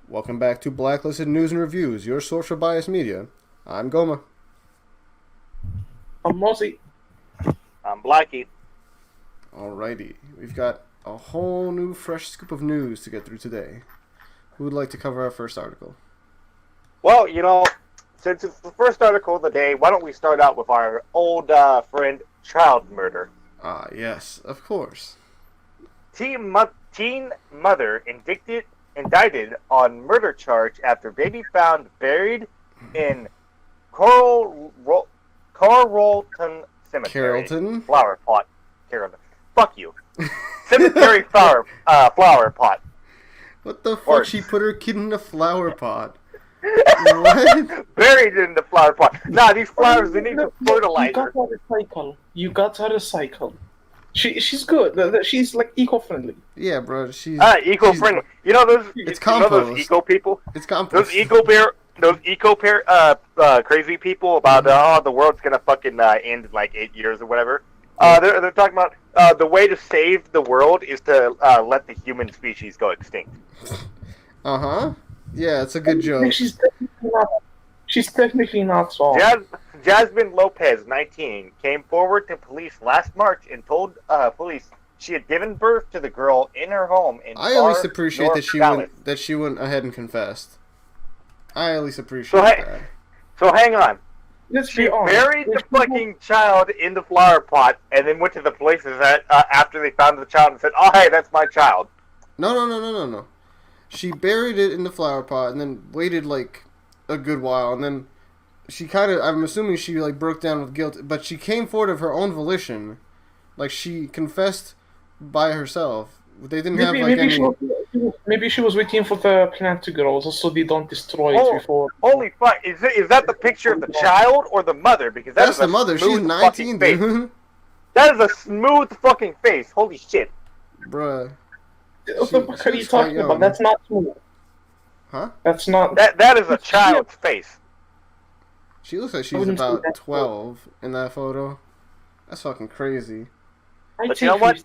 Welcome back to Blacklisted News and Reviews, your source for biased media. I'm Goma. I'm Mozzie. I'm Blacky. Alrighty, we've got a whole new fresh scoop of news to get through today. Who would like to cover our first article? Well, since it's the first article of the day, why don't we start out with our old friend, child murder. Ah, yes, of course. Teen mother indicted on murder charge after baby found buried in Carrollton Cemetery. Carrollton? Flower pot. Carrollton. Fuck you. Cemetery flower pot. What the fuck? She put her kid in a flower pot. What? Buried in the flower pot. Nah, these flowers, they need fertilizer. You got her recycle. She's good. She's like eco-friendly. Yeah, bro. She's eco-friendly. You know those? It's compost. You know those eco people. It's compost. Those eco crazy people about the world's gonna fucking end in like 8 years or whatever. They're talking about the way to save the world is to let the human species go extinct. Yeah, it's a good joke. She's technically not wrong. Jasmine Lopez, 19, came forward to police last March and told police she had given birth to the girl in her home in I at least appreciate North that she went ahead and confessed. I at least appreciate that. So hang on. She buried the fucking child in the flower pot and then went to the police after they found the child and said, "Oh, hey, that's my child." No. She buried it in the flower pot and then waited like a good while, and then she I'm assuming she like broke down with guilt, but she came forward of her own volition. Like, she confessed by herself. They didn't have like any... Maybe she was waiting for the plant to grow so they don't destroy it before. Holy fuck! Is that the picture of the child or the mother? Because that's the mother. She's 19, dude. That is a smooth fucking face. Holy shit, bruh. What the fuck are you talking about? That's not smooth. Huh? That's not. That is a child's face. She looks like she's about 12 in that photo. That's fucking crazy. But you know what?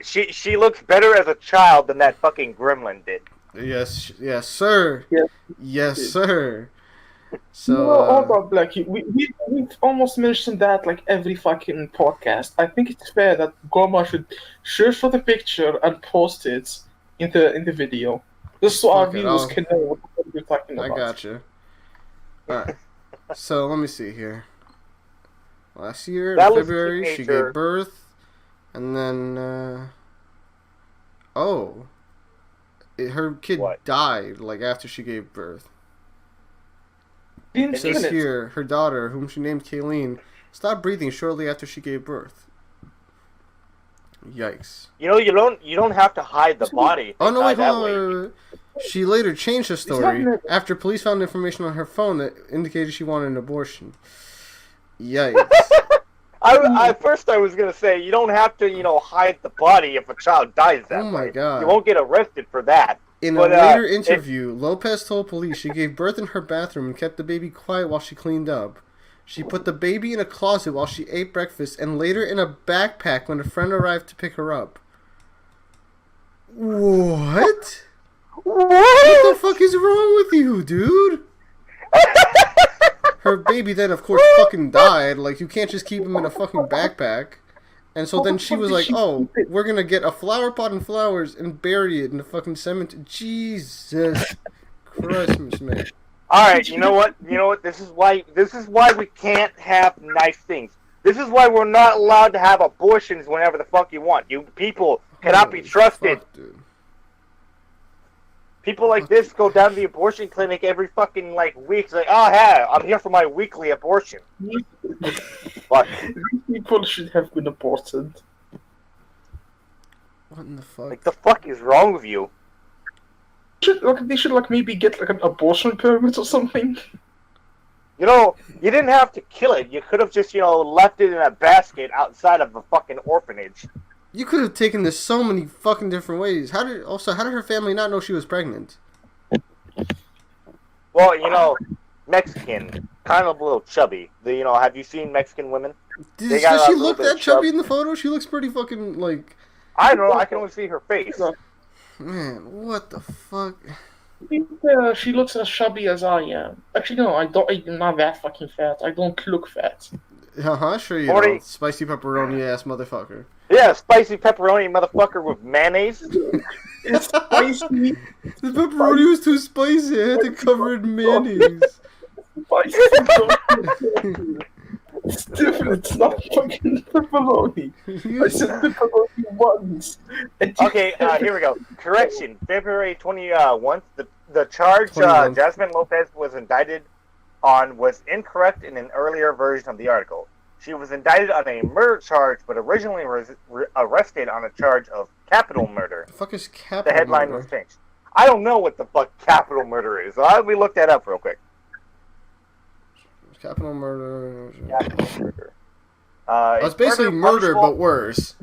She looks better as a child than that fucking gremlin did. Yes, sir. Yes, sir. So, hold on, Blacky. We've almost mentioned that like every fucking podcast. I think it's fair that Goma should search for the picture and post it in the video, just so our viewers can know what we're talking about. I gotcha. Alright. So, let me see here. Last year, in February, she gave birth, and then, her kid died, like, after she gave birth. It says here, her daughter, whom she named Kayleen, stopped breathing shortly after she gave birth. Yikes. You don't have to hide the body. Oh, no, wait. She later changed her story after police found information on her phone that indicated she wanted an abortion. Yikes. At first I was going to say, you don't have to, hide the body if a child dies that way. Oh my god. You won't get arrested for that. In a later interview, Lopez told police she gave birth in her bathroom and kept the baby quiet while she cleaned up. She put the baby in a closet while she ate breakfast and later in a backpack when a friend arrived to pick her up. What? What the fuck is wrong with you, dude? Her baby then, of course, fucking died. Like, you can't just keep him in a fucking backpack. And so then she was like, oh, we're gonna get a flower pot and flowers and bury it in the fucking cemetery. Jesus Christmas, man. Alright, you know what? This is why we can't have nice things. This is why we're not allowed to have abortions whenever the fuck you want. You people cannot be trusted. Fuck, dude. People like this go down to the abortion clinic every fucking, week. It's like, oh, yeah, I'm here for my weekly abortion. Fuck. People should have been aborted. What in the fuck? Like, the fuck is wrong with you? They should maybe get, an abortion permit or something. You didn't have to kill it. You could have just, left it in a basket outside of a fucking orphanage. You could have taken this so many fucking different ways. How did her family not know she was pregnant? Well, Mexican, kind of a little chubby. Have you seen Mexican women? Does she look that chubby in the photo? She looks pretty fucking, like... I don't know. I can only see her face. Man, what the fuck? think she looks as chubby as I am. Actually, no, I don't. I'm not that fucking fat. I don't look fat. Sure you Morty. don't. Spicy pepperoni ass motherfucker. Yeah, spicy pepperoni motherfucker with mayonnaise. It's spicy. The pepperoni was too spicy. I had to cover it in mayonnaise. Spicy. It's different. It's not fucking pepperoni. I said pepperoni once. Okay, here we go. Correction. February 21. The charge 21st. Jasmine Lopez was indicted on was incorrect in an earlier version of the article. She was indicted on a murder charge, but originally was arrested on a charge of capital murder. The fuck is capital The headline murder? was changed. I don't know what the fuck capital murder is. Let me look that up real quick. Capital murder. Capital murder. It's basically murder, punishable- but worse.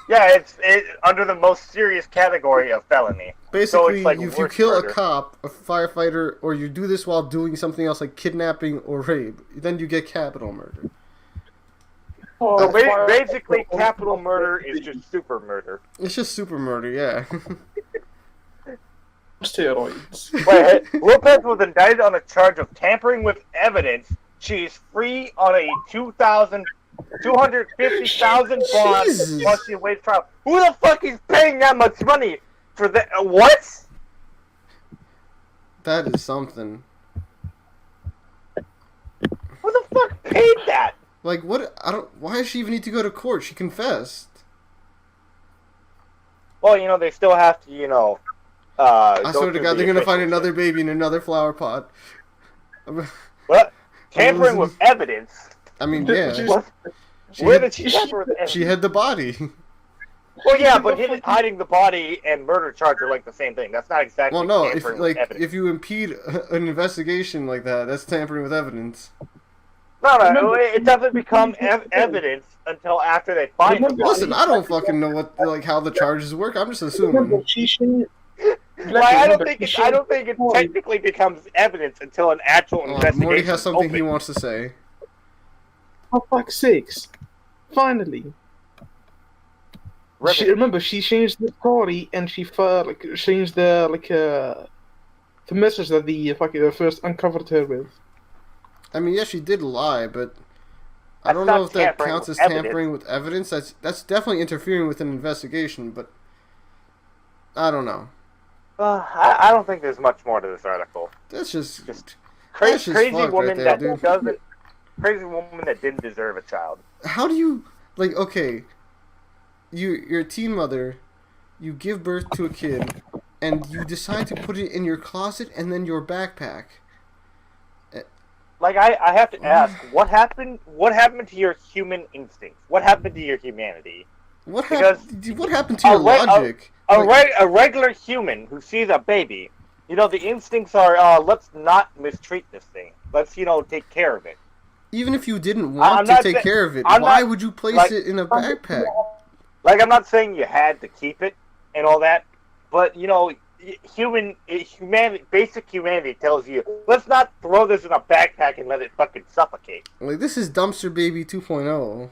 Yeah, it's under the most serious category of felony. Basically, it's like if you worse kill murder. a cop, a firefighter, or you do this while doing something else like kidnapping or rape, then you get capital murder. So basically, capital murder is just super murder. It's just super murder, yeah. Steroids. Wait, Lopez was indicted on a charge of tampering with evidence. She is free on a $250,000 bond Jesus. plus she awaits trial. Who the fuck is paying that much money for that? What? That is something. Who the fuck paid that? Like, what? I don't. Why does she even need to go to court? She confessed. Well, they still have to, I swear to God, they're gonna find another baby in another flower pot. What? Tampering with evidence? I mean, yeah. Where did she tamper with evidence? She had the body. Well, yeah, but hiding the body and murder charge are like the same thing. That's not exactly Well, no. If tampering with evidence. if you impede an investigation like that, that's tampering with evidence. No, it doesn't become evidence until after they find the body. Listen, I don't fucking know what how the charges work. I'm just assuming. Well, I don't think it technically becomes evidence until an actual investigation. Morty has something is he opened. wants to say. For fuck's sakes. Finally. Ribbon. She changed the story and she changed the message that the first uncovered her with. I mean, yeah, she did lie, but I That's don't not know if that tampering counts as with evidence. tampering with evidence. That's definitely interfering with an investigation, but I don't know. I don't think there's much more to this article. That's just Crazy fucked right woman there, that dude. doesn't. Crazy woman that didn't deserve a child. How do you okay? You're a teen mother, you give birth to a kid, and you decide to put it in your closet and then your backpack. Like I have to ask, what happened? What happened to your human instincts? What happened to your humanity? What Because What happened to your logic? A regular human who sees a baby, the instincts are, let's not mistreat this thing. Let's, take care of it. Even if you didn't I'm want to not take care of it, I'm why not- would you place like- it in a backpack? Like, I'm not saying you had to keep it and all that, but, basic humanity tells you, let's not throw this in a backpack and let it fucking suffocate. Like, this is Dumpster Baby 2.0.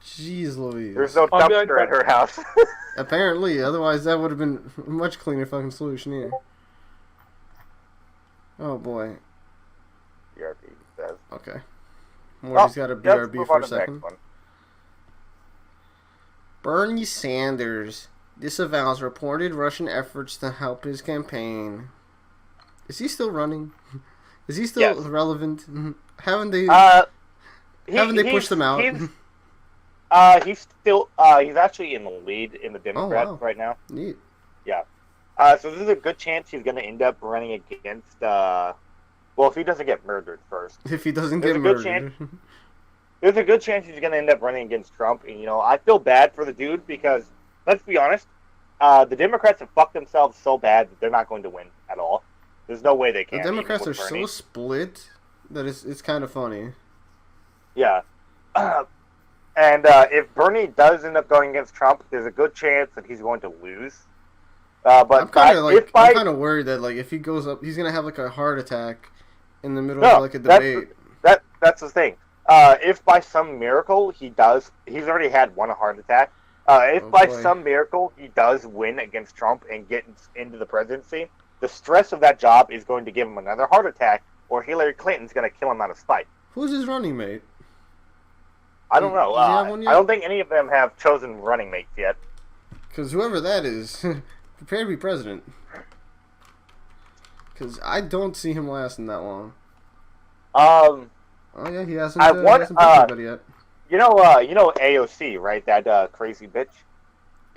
Jeez Louise. There's no I'll be right dumpster at her house. Apparently, otherwise that would have been a much cleaner fucking solution here. Oh boy. BRB says. Okay. Morty's got a Let's BRB move for on a to the next second. one. Bernie Sanders disavows reported Russian efforts to help his campaign. Is he still running? Is he still Yes. relevant? Haven't they pushed him out? He's still he's actually in the lead in the Democrats wow. right now. Neat. Yeah. So there's a good chance he's going to end up running against. Well, if he doesn't get murdered first, If he doesn't There's get a good murdered. there's a good chance he's going to end up running against Trump. And I feel bad for the dude because let's be honest, the Democrats have fucked themselves so bad that they're not going to win at all. There's no way they The can. Democrats even are with Bernie. so split that it's kind of funny. Yeah. And if Bernie does end up going against Trump, there's a good chance that he's going to lose. But I'm kind of if by, I'm kind of worried that if he goes up, he's gonna have a heart attack in the middle No, of a debate. that's the thing. If by some miracle he's already had one heart attack. If by boy. some miracle he does win against Trump and get into the presidency, the stress of that job is going to give him another heart attack, or Hillary Clinton's going to kill him out of spite. Who's his running mate? I don't know. Does he have one yet? I don't think any of them have chosen running mates yet. Because whoever that is, prepare to be president. Because I don't see him lasting that long. Oh yeah, he hasn't picked anybody yet. You know AOC, right? That crazy bitch.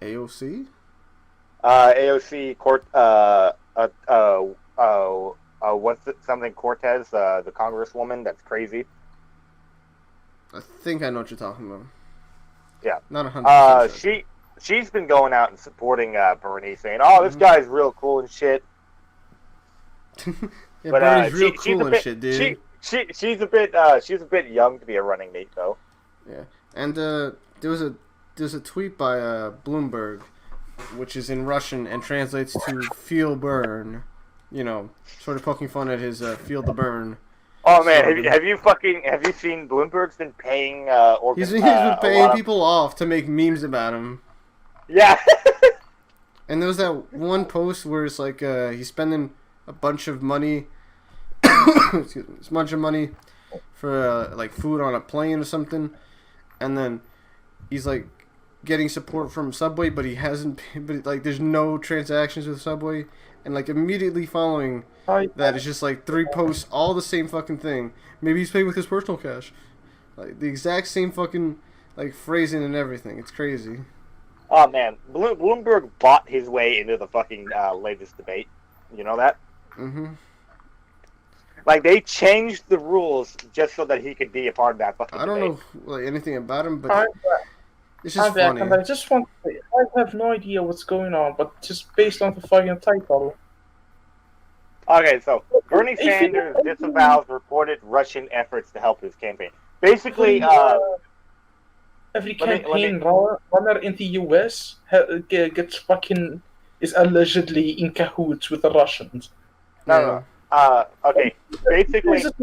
AOC? AOC something Cortez, the congresswoman that's crazy. I think I know what you're talking about. Yeah. Not 100%. She's been going out and supporting Bernie, saying, "Oh, this guy's real cool and shit." Yeah, but Bernie's real cool and shit, dude. She's a bit young to be a running mate, though. Yeah, and there was a tweet by Bloomberg, which is in Russian and translates to "feel burn," you know, sort of poking fun at his "feel the burn." Oh man, have you seen Bloomberg's been paying he's been paying people off to make memes about him. Yeah. And there was that one post where it's like he's spending a bunch of money, excuse me, a bunch of money for like food on a plane or something, and then he's like getting support from Subway, but he hasn't. But like, there's no transactions with Subway, and like immediately following that is just like 3 posts, all the same fucking thing. Maybe he's paying with his personal cash, like the exact same fucking like phrasing and everything. It's crazy. Oh man, Bloomberg bought his way into the fucking latest debate. You know that? Mm-hmm. Like they changed the rules just so that he could be a part of that fucking debate. I don't know like anything about him, but it's just funny. I just want to say, I have no idea what's going on, but just based on the fucking title. Okay, so Bernie Sanders disavows reported Russian efforts to help his campaign. Basically, every campaign runner in the US gets fucking is allegedly in cahoots with the Russians. No. Okay. Basically, is it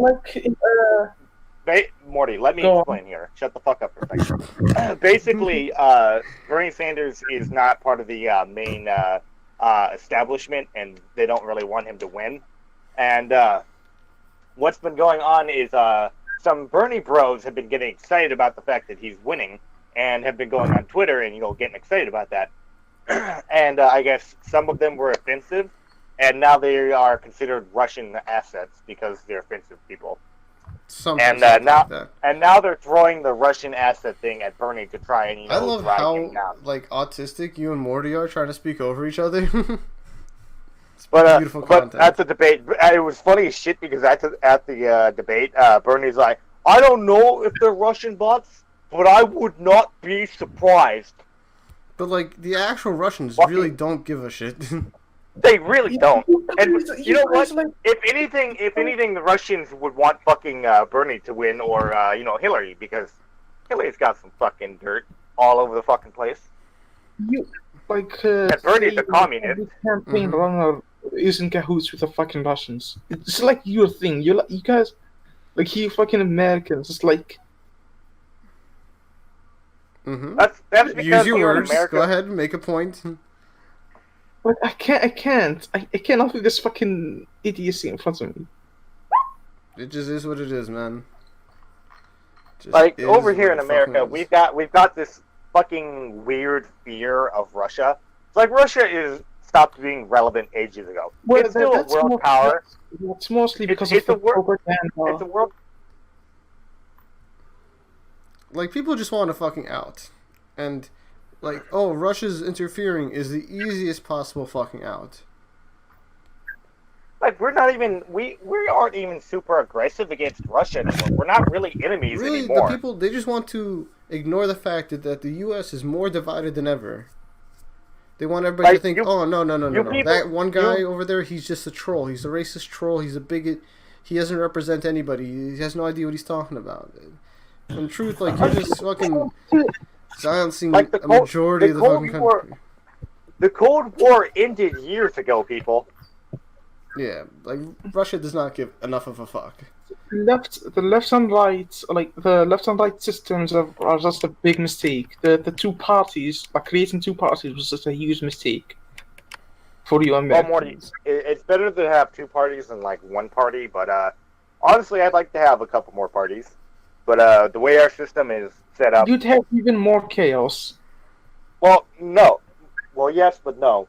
like Morty, let me explain here. Shut the fuck up for a second. Basically, Bernie Sanders is not part of the main establishment, and they don't really want him to win. And what's been going on is some Bernie bros have been getting excited about the fact that he's winning, and have been going on Twitter and getting excited about that. And I guess some of them were offensive, and now they are considered Russian assets because they're offensive people. Now they're throwing the Russian asset thing at Bernie to try and I love drag how him down. like autistic you and Morty are trying to speak over each other. But beautiful content. At the debate, it was funny as shit because at the debate, Bernie's like, "I don't know if they're Russian bots, but I would not be surprised." But like the actual Russians really don't give a shit. They really don't. And you know what? If anything, the Russians would want fucking Bernie to win, or Hillary, because Hillary's got some fucking dirt all over the fucking place. And Bernie's a communist. The campaign runner is in cahoots with the fucking Russians. It's like your thing. You guys, like you fucking Americans. It's like. Mm-hmm. That's because use your words. America, go ahead, make a point. But I can't have this fucking idiocy in front of me. It just is what it is, man. Like over here in America, we've got this fucking weird fear of Russia. It's like Russia stopped being relevant ages ago. Well, it's still a world power. It's mostly because of the propaganda. It's a world. Like people just want to fucking out, and. Like, oh, Russia's interfering is the easiest possible fucking out. Like, we aren't even super aggressive against Russia anymore. We're not really enemies anymore. The people, they just want to ignore the fact that the U.S. is more divided than ever. They want everybody to think, no. That one guy over there, he's just a troll. He's a racist troll. He's a bigot. He doesn't represent anybody. He has no idea what he's talking about. In truth, like, you're just fucking... silencing a majority of the fucking country. The Cold War ended years ago, people. Yeah, like Russia does not give enough of a fuck. The left and right, like the left and right systems are just a big mistake. The two parties, like creating two parties, was just a huge mistake for you Well, Americans. Morty, it's better to have two parties than like one party, but honestly, I'd like to have a couple more parties. But the way our system is set up, You'd have even more chaos. well, no, well, yes, but no.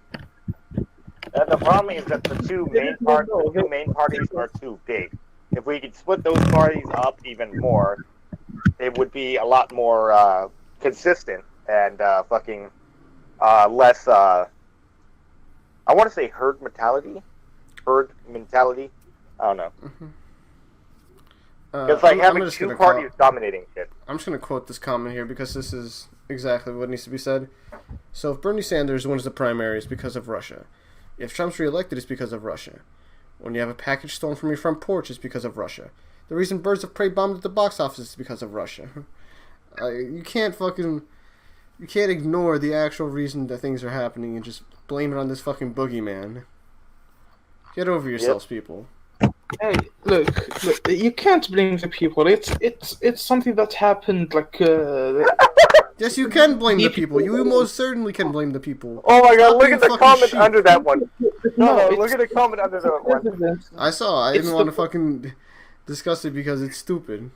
The problem is that the two main parties are too big. If we could split those parties up even more, it would be a lot more consistent and fucking less. I want to say herd mentality. Herd mentality. I don't know. It's like having two parties dominating shit. I'm just gonna quote this comment here because this is exactly what needs to be said. So if Bernie Sanders wins the primary, it's because of Russia. If Trump's reelected, it's because of Russia. When you have a package stolen from your front porch, it's because of Russia. The reason Birds of Prey bombed at the box office is because of Russia. You can't ignore the actual reason that things are happening and just blame it on this fucking boogeyman. Get over yourselves, people. Hey, look, you can't blame the people. It's something that happened like. Yes, you can blame the people. You most certainly can blame the people. Oh my god, Stop look being at the fucking comment sheep. under that one. No, it's look at the comment under that one. I saw. I didn't want to fucking discuss it because it's stupid.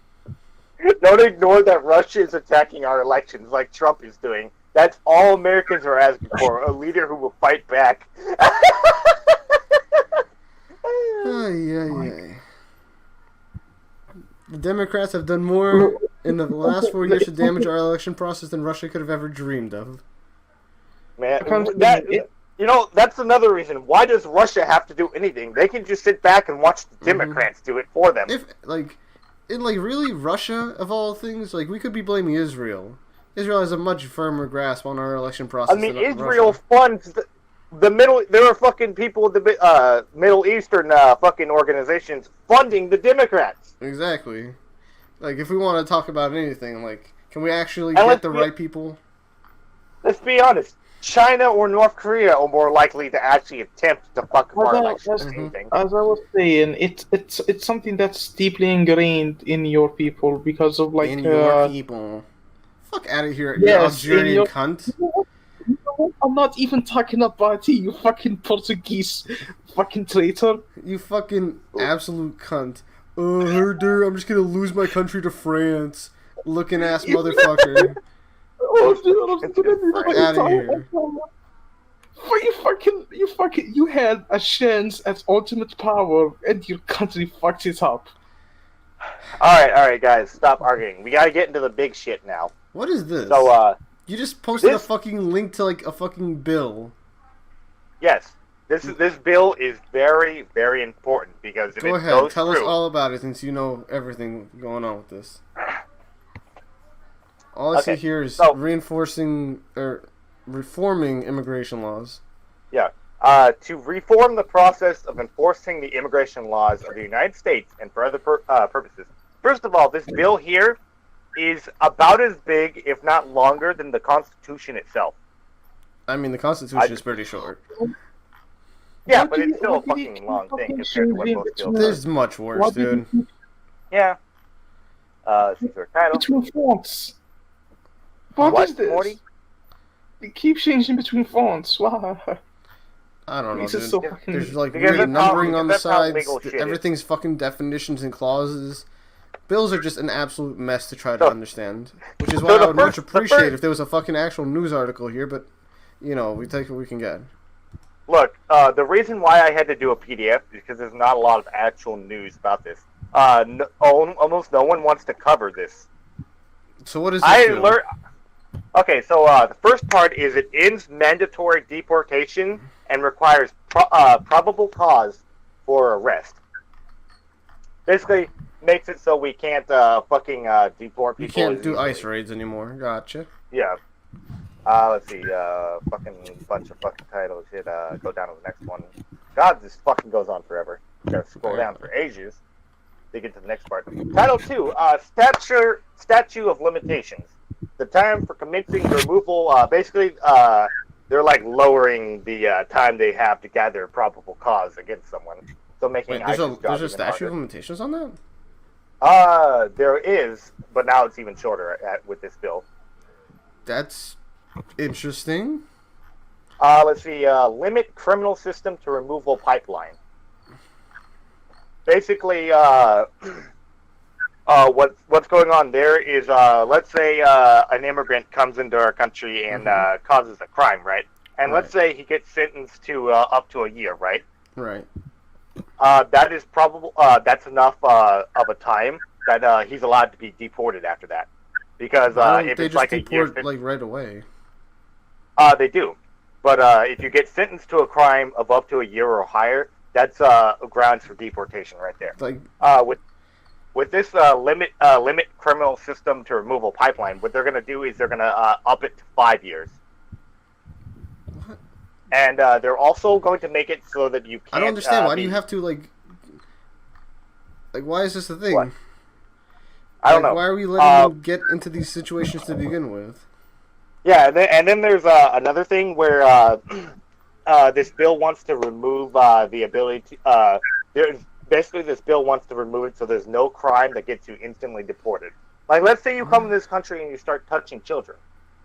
Don't ignore that Russia is attacking our elections like Trump is doing. That's all Americans are asking for, a leader who will fight back. Ay. The Democrats have done more in the last 4 years to damage our election process than Russia could have ever dreamed of. Man, that's another reason. Why does Russia have to do anything? They can just sit back and watch the Democrats do it for them. Really, Russia, of all things, we could be blaming Israel. Israel has a much firmer grasp on our election process. I mean, than Israel Russia. funds the middle. There are fucking people, the Middle Eastern fucking organizations funding the Democrats. Exactly. If we want to talk about anything, can we actually get the right people? Let's be honest. China or North Korea are more likely to actually attempt to fuck our elections. As I was saying, it's something that's deeply ingrained in your people because of in your people. Fuck out of here, you Algerian cunt. You know what? I'm not even talking about you fucking Portuguese fucking traitor. You fucking absolute cunt. I'm just gonna lose my country to France. Looking ass motherfucker. Get out of here. You had a chance at ultimate power and your country fucked it up. Alright, guys, stop arguing. We gotta get into the big shit now. What is this? So, you just posted a fucking link to, a fucking bill. Yes. This bill is very, very important because if Go it ahead, goes tell through, us all about it since you know everything going on with this. All I see here is reforming immigration laws. Yeah. To reform the process of enforcing the immigration laws of the United States and for other purposes. First of all, this bill here is about as big, if not longer, than the Constitution itself. I mean, the Constitution is pretty short. Yeah, but it's still a fucking long thing compared to what most bills are. There's much worse, dude. Yeah. This is our title. Between fonts. What is this? Morty? It keeps changing between fonts. Wow. I don't know, This is dude. so fucking... There's Because weird that's numbering how- on the that's how sides. legal shit is. Everything's fucking definitions and clauses. Bills are just an absolute mess to try to understand. Which is why I would much appreciate if there was a fucking actual news article here, but, we take what we can get. Look, the reason why I had to do a PDF is because there's not a lot of actual news about this. Almost no one wants to cover this. So what is this bill? Okay, so the first part is it ends mandatory deportation and requires probable cause for arrest. Basically, makes it so we can't fucking deport people. You can't do ICE raids anymore. Gotcha. Yeah. Let's see. Fucking bunch of fucking titles. Should go down to the next one. God, this fucking goes on forever. Gotta scroll down for ages to get to the next part. Title 2. Statute of limitations. The time for commencing removal. Basically, they're like lowering the time they have to gather probable cause against someone. So making Wait, ICE's job there's a even statute harder. of limitations on that? There is, but now it's even shorter with this bill. That's interesting. Let's see. Limit criminal system to removal pipeline. Basically, what's going on there is, let's say an immigrant comes into our country and causes a crime, right? And let's say he gets sentenced to up to a year, right? Right. That is probable. That's enough of a time that he's allowed to be deported after that, because if they it's just like a year, deport like right away. they do. But if you get sentenced to a crime of up to a year or higher, that's grounds for deportation right there. Like with this limit criminal system to removal pipeline, what they're going to do is they're going to up it to 5 years. what? And they're also going to make it so that you can't. I don't understand. Why do you have to like? Why is this a thing? What? I don't know. Why are we letting them get into these situations to begin with? Yeah, and then there's another thing where this bill wants to remove the ability to. Basically, this bill wants to remove it so there's no crime that gets you instantly deported. Like, let's say you come to this country and you start touching children.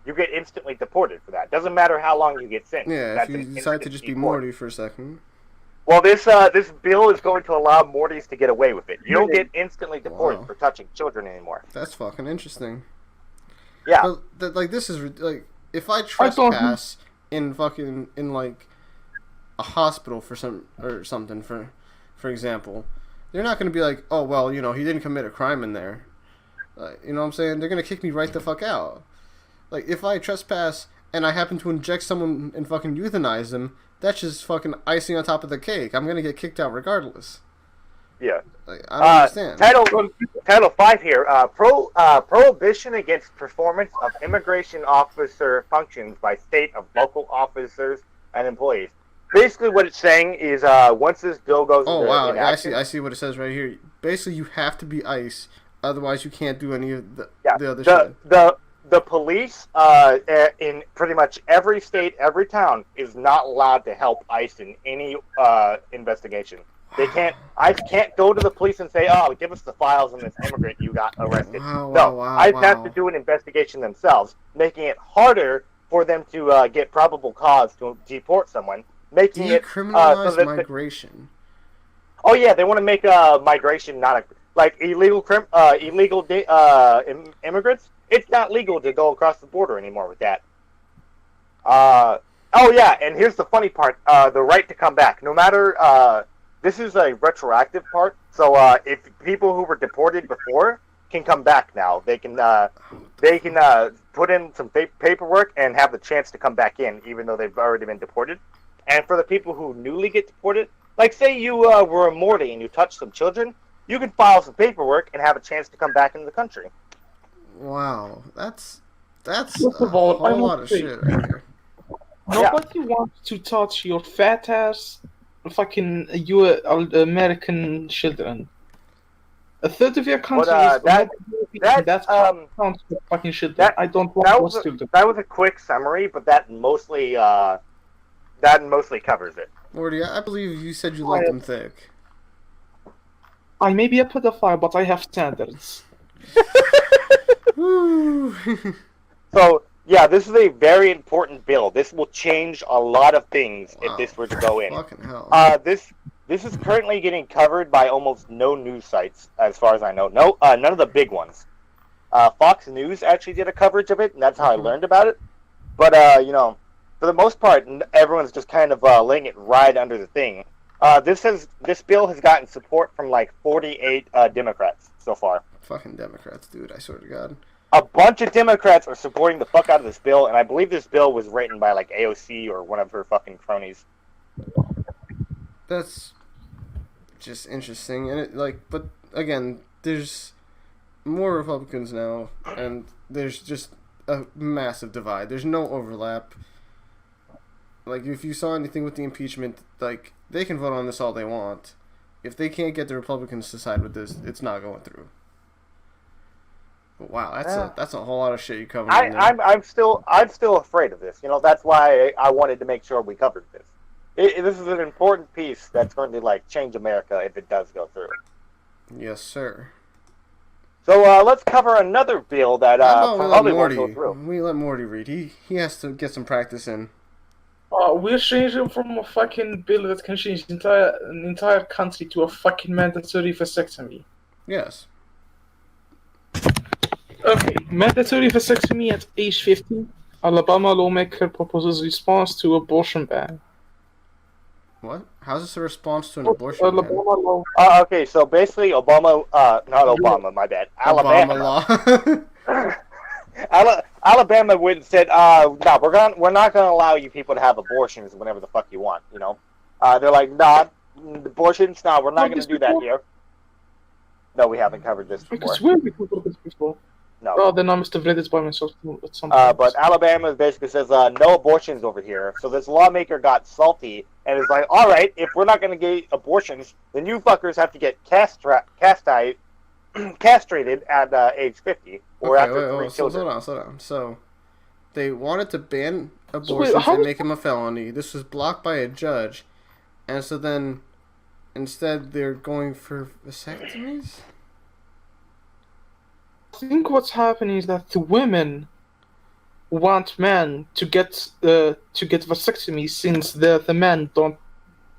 You get instantly deported for that. Doesn't matter how long you get sentenced. Yeah, That's if you decide to just be Morty for a second. Well, this bill is going to allow Mortys to get away with it. You don't get instantly deported for touching children anymore. That's fucking interesting. Yeah. But, this is like, if I trespass in like a hospital for something for example, they're not going to be like, oh well, he didn't commit a crime in there. You know what I'm saying? They're going to kick me right the fuck out. Like, if I trespass and I happen to inject someone and fucking euthanize them, that's just fucking icing on top of the cake. I'm gonna get kicked out regardless. Yeah. Like, I don't understand. Title 5 here. Prohibition against performance of immigration officer functions by state of local officers and employees. Basically, what it's saying is, once this bill goes into action, I see what it says right here. Basically, you have to be ICE, otherwise you can't do any of the other shit. The police in pretty much every state, every town, is not allowed to help ICE in any investigation. They can't. ICE can't go to the police and say, "Oh, give us the files on this immigrant you got arrested." ICE has to do an investigation themselves, making it harder for them to get probable cause to deport someone, making it decriminalize migration. Oh yeah, they want to make migration not like illegal immigrants. It's not legal to go across the border anymore with that. Oh yeah, and here's the funny part: the right to come back. No matter this is a retroactive part, so if people who were deported before can come back now, they can put in some paperwork and have the chance to come back in, even though they've already been deported. And for the people who newly get deported, like say you were a Morty and you touched some children, you can file some paperwork and have a chance to come back into the country. Wow, that's First of all, a whole lot of shit right here. Nobody wants to touch your fat ass, fucking American children. A third of your country is that counts for fucking children. I don't want those children. That was a quick summary, but that mostly covers it. Morty, I believe you said you liked them thick. I may be a pedophile, but I have standards. So yeah, this is a very important bill. This will change a lot of things if this were to go in. Fucking hell. This is currently getting covered by almost no news sites, as far as I know. No, none of the big ones. Fox News actually did a coverage of it, and that's how I learned about it. But for the most part, everyone's just kind of laying it right under the thing. This bill has gotten support from like 48 Democrats so far. Fucking Democrats, dude, I swear to God. A bunch of Democrats are supporting the fuck out of this bill, and I believe this bill was written by like AOC or one of her fucking cronies. That's just interesting, and but again, there's more Republicans now, and there's just a massive divide. There's no overlap. Like, if you saw anything with the impeachment, like, they can vote on this all they want. If they can't get the Republicans to side with this, it's not going through. Wow, that's a whole lot of shit you covered. I'm still afraid of this. That's why I wanted to make sure we covered this. This is an important piece that's going to change America if it does go through. Yes, sir. So let's cover another bill that probably won't go through. We let Morty read. He has to get some practice in. We're changing from a fucking bill that can change an entire country to a fucking mandatory vasectomy. Yes. Okay, mandatory vasectomy at age 15. Alabama lawmaker proposes response to abortion ban. What? How's this a response to an abortion ban? Alabama law. Okay, so basically Obama, not Obama, my bad. Alabama. Alabama went and said, no, we're not gonna allow you people to have abortions whenever the fuck you want, They're like, nah, abortions, no, we're not gonna do that here. No, we haven't covered this before. I swear we covered this before. No. Oh, then I must have read this by myself at some point. But Alabama basically says, no abortions over here. So this lawmaker got salty and is like, all right, if we're not going to get abortions, then you fuckers have to get castrated at age 50 or after 3 children. Slow down. So they wanted to ban abortions and make them a felony. This was blocked by a judge. And so then instead they're going for vasectomies? I think what's happening is that the women want men to get vasectomy since the men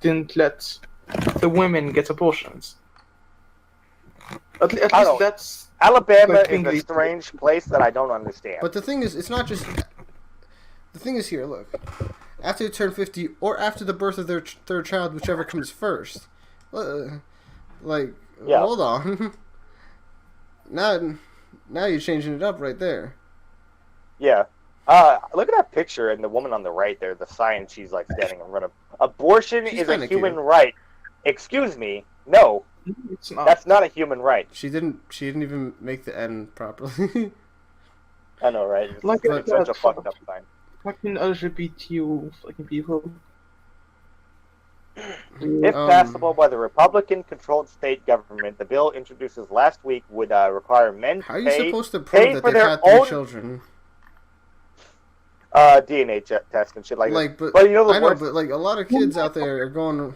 didn't let the women get abortions. At least that's Alabama is a strange place that I don't understand. But the thing is, it's not just. The thing is here. Look, after they turn 50 or after the birth of their third child, whichever comes first. Hold on. Now you're changing it up right there. Yeah. Look at that picture and the woman on the right there, the sign she's standing in front of. Abortion is a human right. Excuse me. No. It's not. That's not a human right. She didn't even make the N properly. I know, right? It's such a fucked up sign. Fucking LGBTQ fucking people. If passable by the Republican-controlled state government, the bill introduced last week would require men to How are you supposed to prove that they had 3 children? DNA test and shit like that. But I know, but a lot of kids out there are going,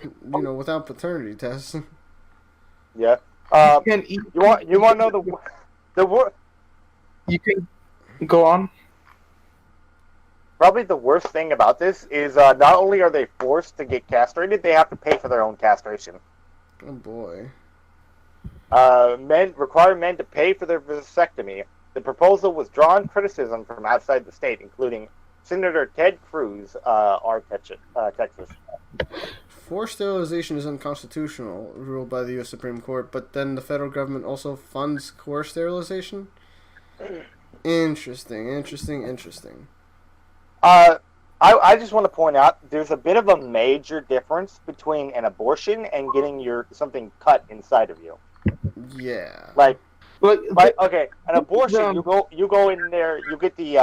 without paternity tests. Yeah. You want to know the word? You can go on. Probably the worst thing about this is not only are they forced to get castrated, they have to pay for their own castration. Oh boy. Require men to pay for their vasectomy. The proposal was drawn criticism from outside the state, including Senator Ted Cruz, Texas. Forced sterilization is unconstitutional, ruled by the U.S. Supreme Court, but then the federal government also funds coerced sterilization? Interesting. I just want to point out there's a bit of a major difference between an abortion and getting something cut inside of you. Yeah. Okay, an abortion, you go in there, you get the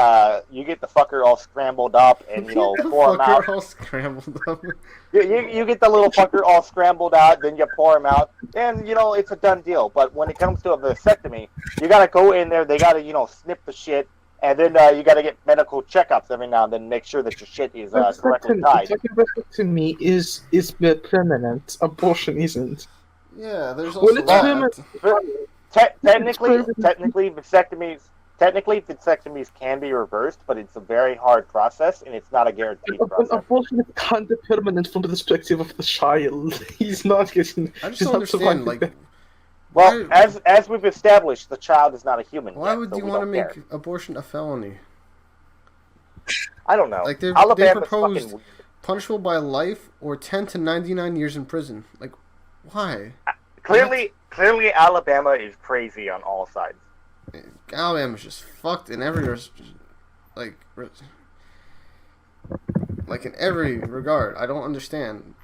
fucker all scrambled up and pour him out. All scrambled up. You get the little fucker all scrambled out, then you pour him out, and it's a done deal. But when it comes to a vasectomy, you gotta go in there, they gotta snip the shit. And then you got to get medical checkups every now and then, make sure that your shit is correctly tied. Vasectomy is permanent. Abortion isn't. Yeah, there's also that. Technically, vasectomies can be reversed, but it's a very hard process, and it's not a guaranteed process. Abortion is kind of permanent from the perspective of the child. He's not getting. I just don't understand, Well, as we've established, the child is not a human. Why would you want to make abortion a felony? I don't know. They proposed punishable by life or 10 to 99 years in prison. Why? Clearly, Alabama is crazy on all sides. Alabama's just fucked in every in every regard. I don't understand.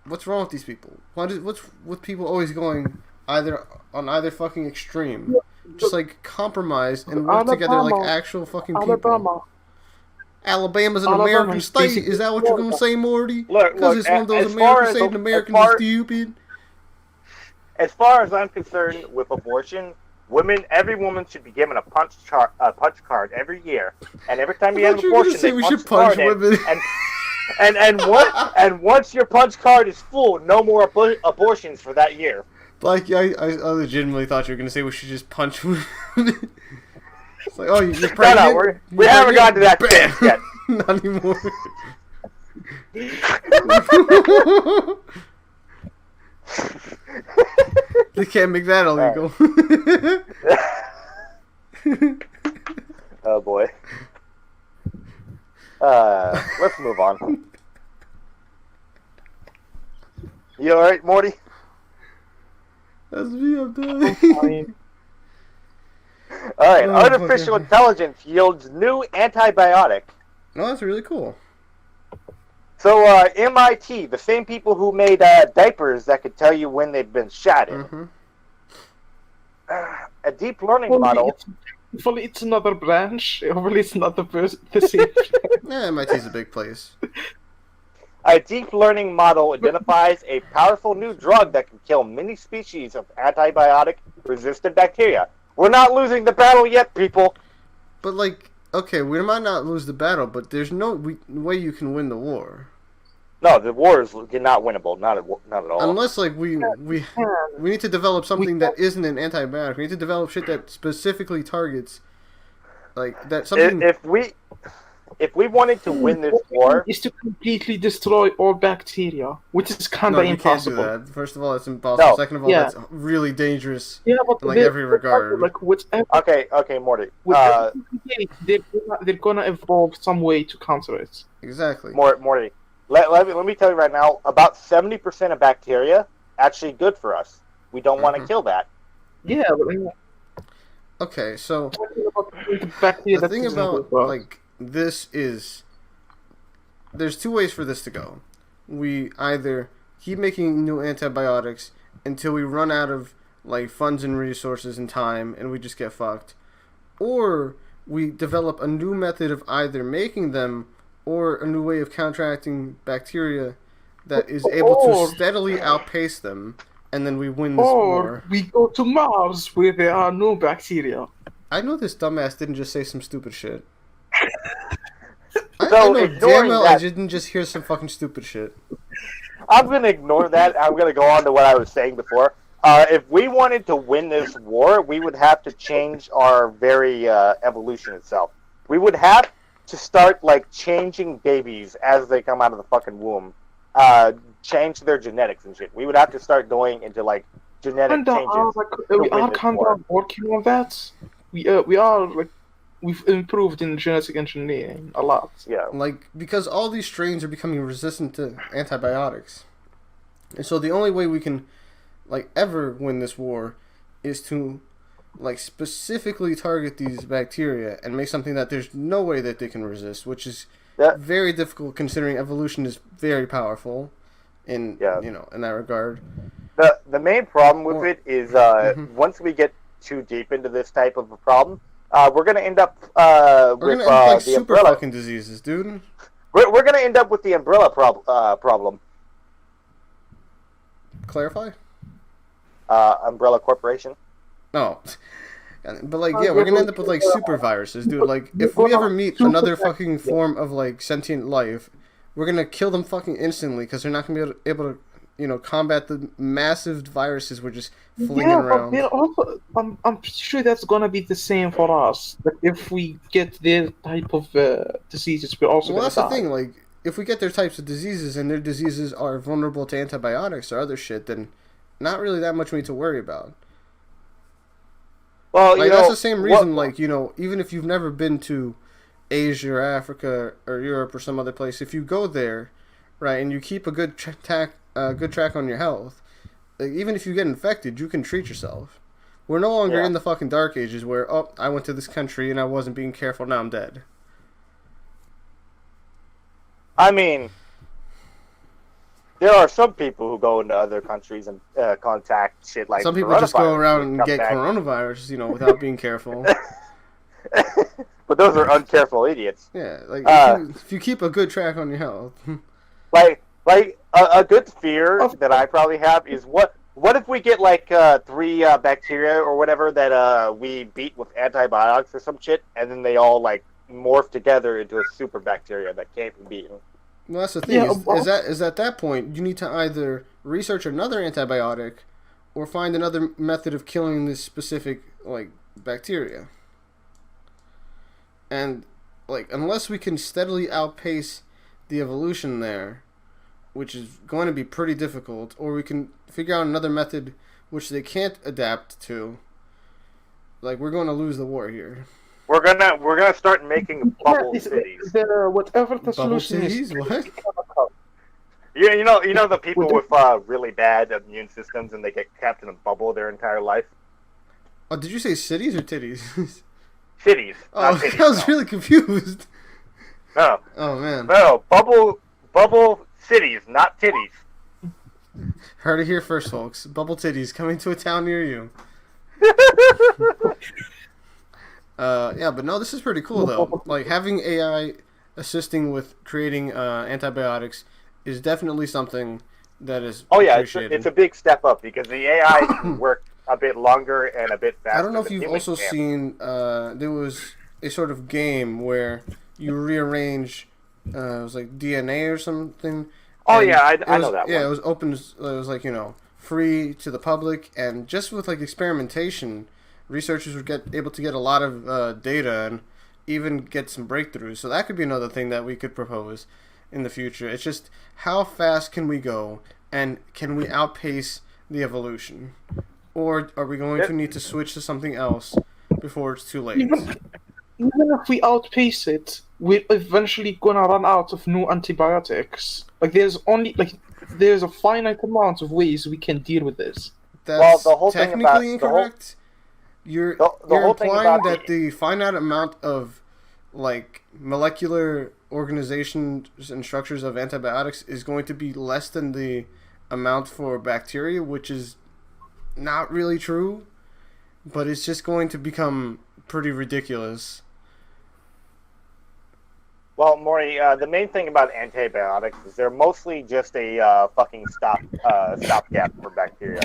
What's wrong with these people? What's with people always going on either fucking extreme? Just compromise and work together like actual fucking people. Alabama's an American state. Is that what you're gonna say, Morty? Because it's one of those American states and Americans are stupid. As far as I'm concerned with abortion, Every woman should be given a punch card every year, and every time you have an you were gonna abortion, say they we punch should the card punch women. and once your punch card is full, no more abortions for that year. Like, I legitimately thought you were gonna say we should just punch women. It's like, oh, you're pregnant? No, we haven't gotten to that stage yet. Not anymore. They can't make that illegal. Oh boy. Let's move on. You alright, Morty? That's me, I'm dying. Alright, Oh, artificial fucking- intelligence yields new antibiotic. No, that's really cool. So, MIT, the same people who made diapers that could tell you when they've been shot in. Mm-hmm. A deep learning model. Hopefully it's another branch. Hopefully it's not the same. Yeah, MIT's a big place. A deep learning model identifies a powerful new drug that can kill many species of antibiotic-resistant bacteria. We're not losing the battle yet, people. But, like, okay, we might not lose the battle, but there's no way you can win the war. No, the war is not winnable. Not at all. Unless, like, we need to develop something that isn't an antibiotic. We need to develop shit that specifically targets, like, that something... If we wanted to win this war, is to completely destroy all bacteria, which is kind of No, you can't do impossible. that. First of all, that's impossible. No. Second of all, Yeah. that's really dangerous Yeah, but in, like, every regard. like whatever, okay, Morty. whatever they're gonna evolve some way to counter it. Exactly. Morty. Let me tell you right now. About 70% of bacteria actually good for us. We don't want to kill that. Yeah, but I mean, Okay, so the bacteria the that thing isn't about, good for us. like, this is... There's two ways for this to go. We either keep making new antibiotics until we run out of, like, funds and resources and time, and we just get fucked. Or we develop a new method of either making them or a new way of counteracting bacteria that is able to steadily outpace them, and then we win this Or war. we go to Mars where there are no bacteria. I know this dumbass didn't just say some stupid shit. So, I know ignoring damn well I that- didn't just hear some fucking stupid shit. I'm gonna ignore that. I'm gonna go on to what I was saying before. If we wanted to win this war, we would have to change our very evolution itself. We would have to start, like, changing babies as they come out of the fucking womb. Change their genetics and shit. We would have to start going into, like, genetic And changes. we to are win this kind war. of working on that. We are like we've improved in genetic engineering a lot. Yeah. Like, because all these strains are becoming resistant to antibiotics. And so the only way we can, like, ever win this war is to, like, specifically target these bacteria and make something that there's no way that they can resist, which is Yeah. very difficult considering evolution is very powerful in, you know, in that regard. The main problem with it is once we get too deep into this type of a problem, we're gonna end up We're with gonna end like the super umbrella. fucking diseases, dude. We're gonna end up with the umbrella problem. Clarify? Umbrella Corporation. No. But, like, yeah, we're gonna end up with, like, super viruses, dude. Like, if we ever meet another fucking form of, like, sentient life, we're gonna kill them fucking instantly because they're not gonna be able to, you know, combat the massive viruses we're just flinging Yeah, around. but they're also, I'm sure that's gonna be the same for us. Like if we get their type of diseases, we're also Well, gonna that's die. the thing. Like, if we get their types of diseases and their diseases are vulnerable to antibiotics or other shit, then not really that much we need to worry about. Well, Like, you know, that's the same reason, like, you know, even if you've never been to Asia or Africa or Europe or some other place, if you go there, right, and you keep a good track on your health, like, even if you get infected, you can treat yourself. We're no longer in the fucking dark ages where, oh, I went to this country and I wasn't being careful, now I'm dead. I mean, there are some people who go into other countries and contact shit like Some people just go coronavirus around and come get back. coronavirus, you know, without being careful. But those are uncareful idiots. Yeah, like, if you keep a good track on your health. Like a good fear that I probably have is what What if we get like 3 bacteria or whatever that we beat with antibiotics or some shit, and then they all like morph together into a super bacteria that can't be beaten? Well, that's the thing. Is at that point you need to either research another antibiotic, or find another method of killing this specific like bacteria. And like unless we can steadily outpace the evolution there, which is going to be pretty difficult, or we can figure out another method which they can't adapt to, like we're going to lose the war here. We're gonna start making bubble cities. Whatever the Bubble solution cities? is. What? Yeah, you know the people with really bad immune systems and they get kept in a bubble their entire life. Oh, did you say cities or titties? Cities. Oh, Not titties, I was no. really confused. No. Oh man. No, bubble cities, not titties. Heard it here first, folks. Bubble titties coming to a town near you. Yeah, but no, this is pretty cool though. Like having AI assisting with creating antibiotics is definitely something that is appreciated. it's a big step up because the AI can work a bit longer and a bit faster. I don't know if than you've humans also can. seen there was a sort of game where you rearrange it was like DNA or something. Oh and yeah, I it know was, that yeah, one. it was open. It was like free to the public, and just with like experimentation, researchers would get able to get a lot of data and even get some breakthroughs. So that could be another thing that we could propose in the future. It's just how fast can we go, and can we outpace the evolution, or are we going to need to switch to something else before it's too late? Even if we outpace it, we're eventually gonna run out of new antibiotics. Like there's a finite amount of ways we can deal with this. That's the whole thing about technically incorrect. You're whole thing implying about that the finite amount of like molecular organizations and structures of antibiotics is going to be less than the amount for bacteria, which is not really true, but it's just going to become pretty ridiculous. Well, Morty, the main thing about antibiotics is they're mostly just a fucking stopgap for bacteria.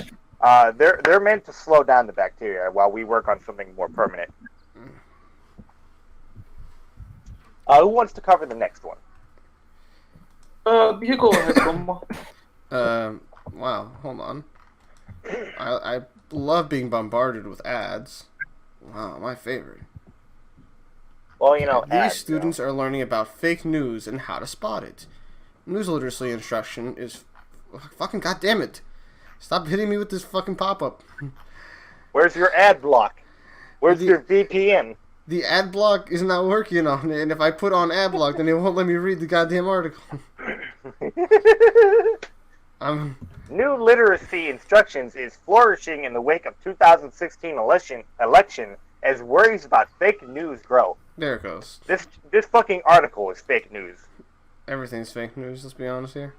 They're meant to slow down the bacteria while we work on something more permanent. Who wants to cover the next one? You go ahead, Goma. Wow, hold on. I love being bombarded with ads. Wow, my favorite. Well, These students are learning about fake news and how to spot it. News literacy instruction is fucking goddamn it. Stop hitting me with this fucking pop-up. Where's your ad block? Where's your VPN? The ad block is not working on it, and if I put on ad block, then it won't let me read the goddamn article. New literacy instructions is flourishing in the wake of 2016 election as worries about fake news grow. There it goes. This fucking article is fake news. Everything's fake news, let's be honest here.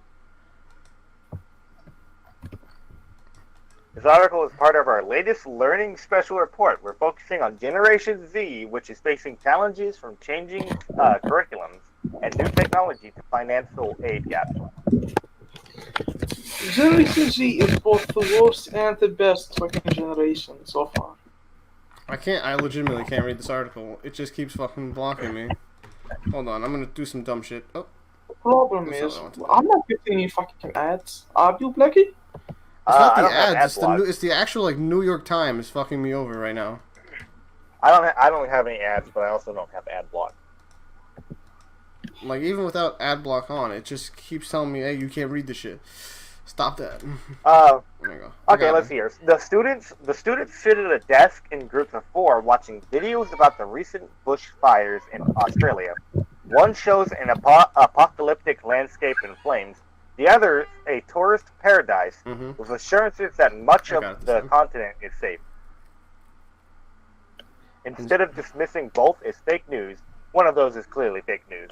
This article is part of our latest learning special report. We're focusing on Generation Z, which is facing challenges from changing curriculums and new technology to financial aid gaps. Generation Z is both the worst and the best fucking generation so far. I legitimately can't read this article. It just keeps fucking blocking me. Hold on, I'm gonna do some dumb shit. Oh. The problem is, I'm not getting any fucking ads. Are you, Blacky? It's not the ads. It's the actual like New York Times fucking me over right now. I don't have any ads, but I also don't have ad block. Like even without ad block on, it just keeps telling me, "Hey, you can't read the shit." Stop that. There you go. Okay, let's see here. The students sit at a desk in groups of 4, watching videos about the recent bushfires in Australia. One shows an apocalyptic landscape in flames. The other, a tourist paradise, with assurances that much of the continent is safe. Instead of dismissing both as fake news, one of those is clearly fake news.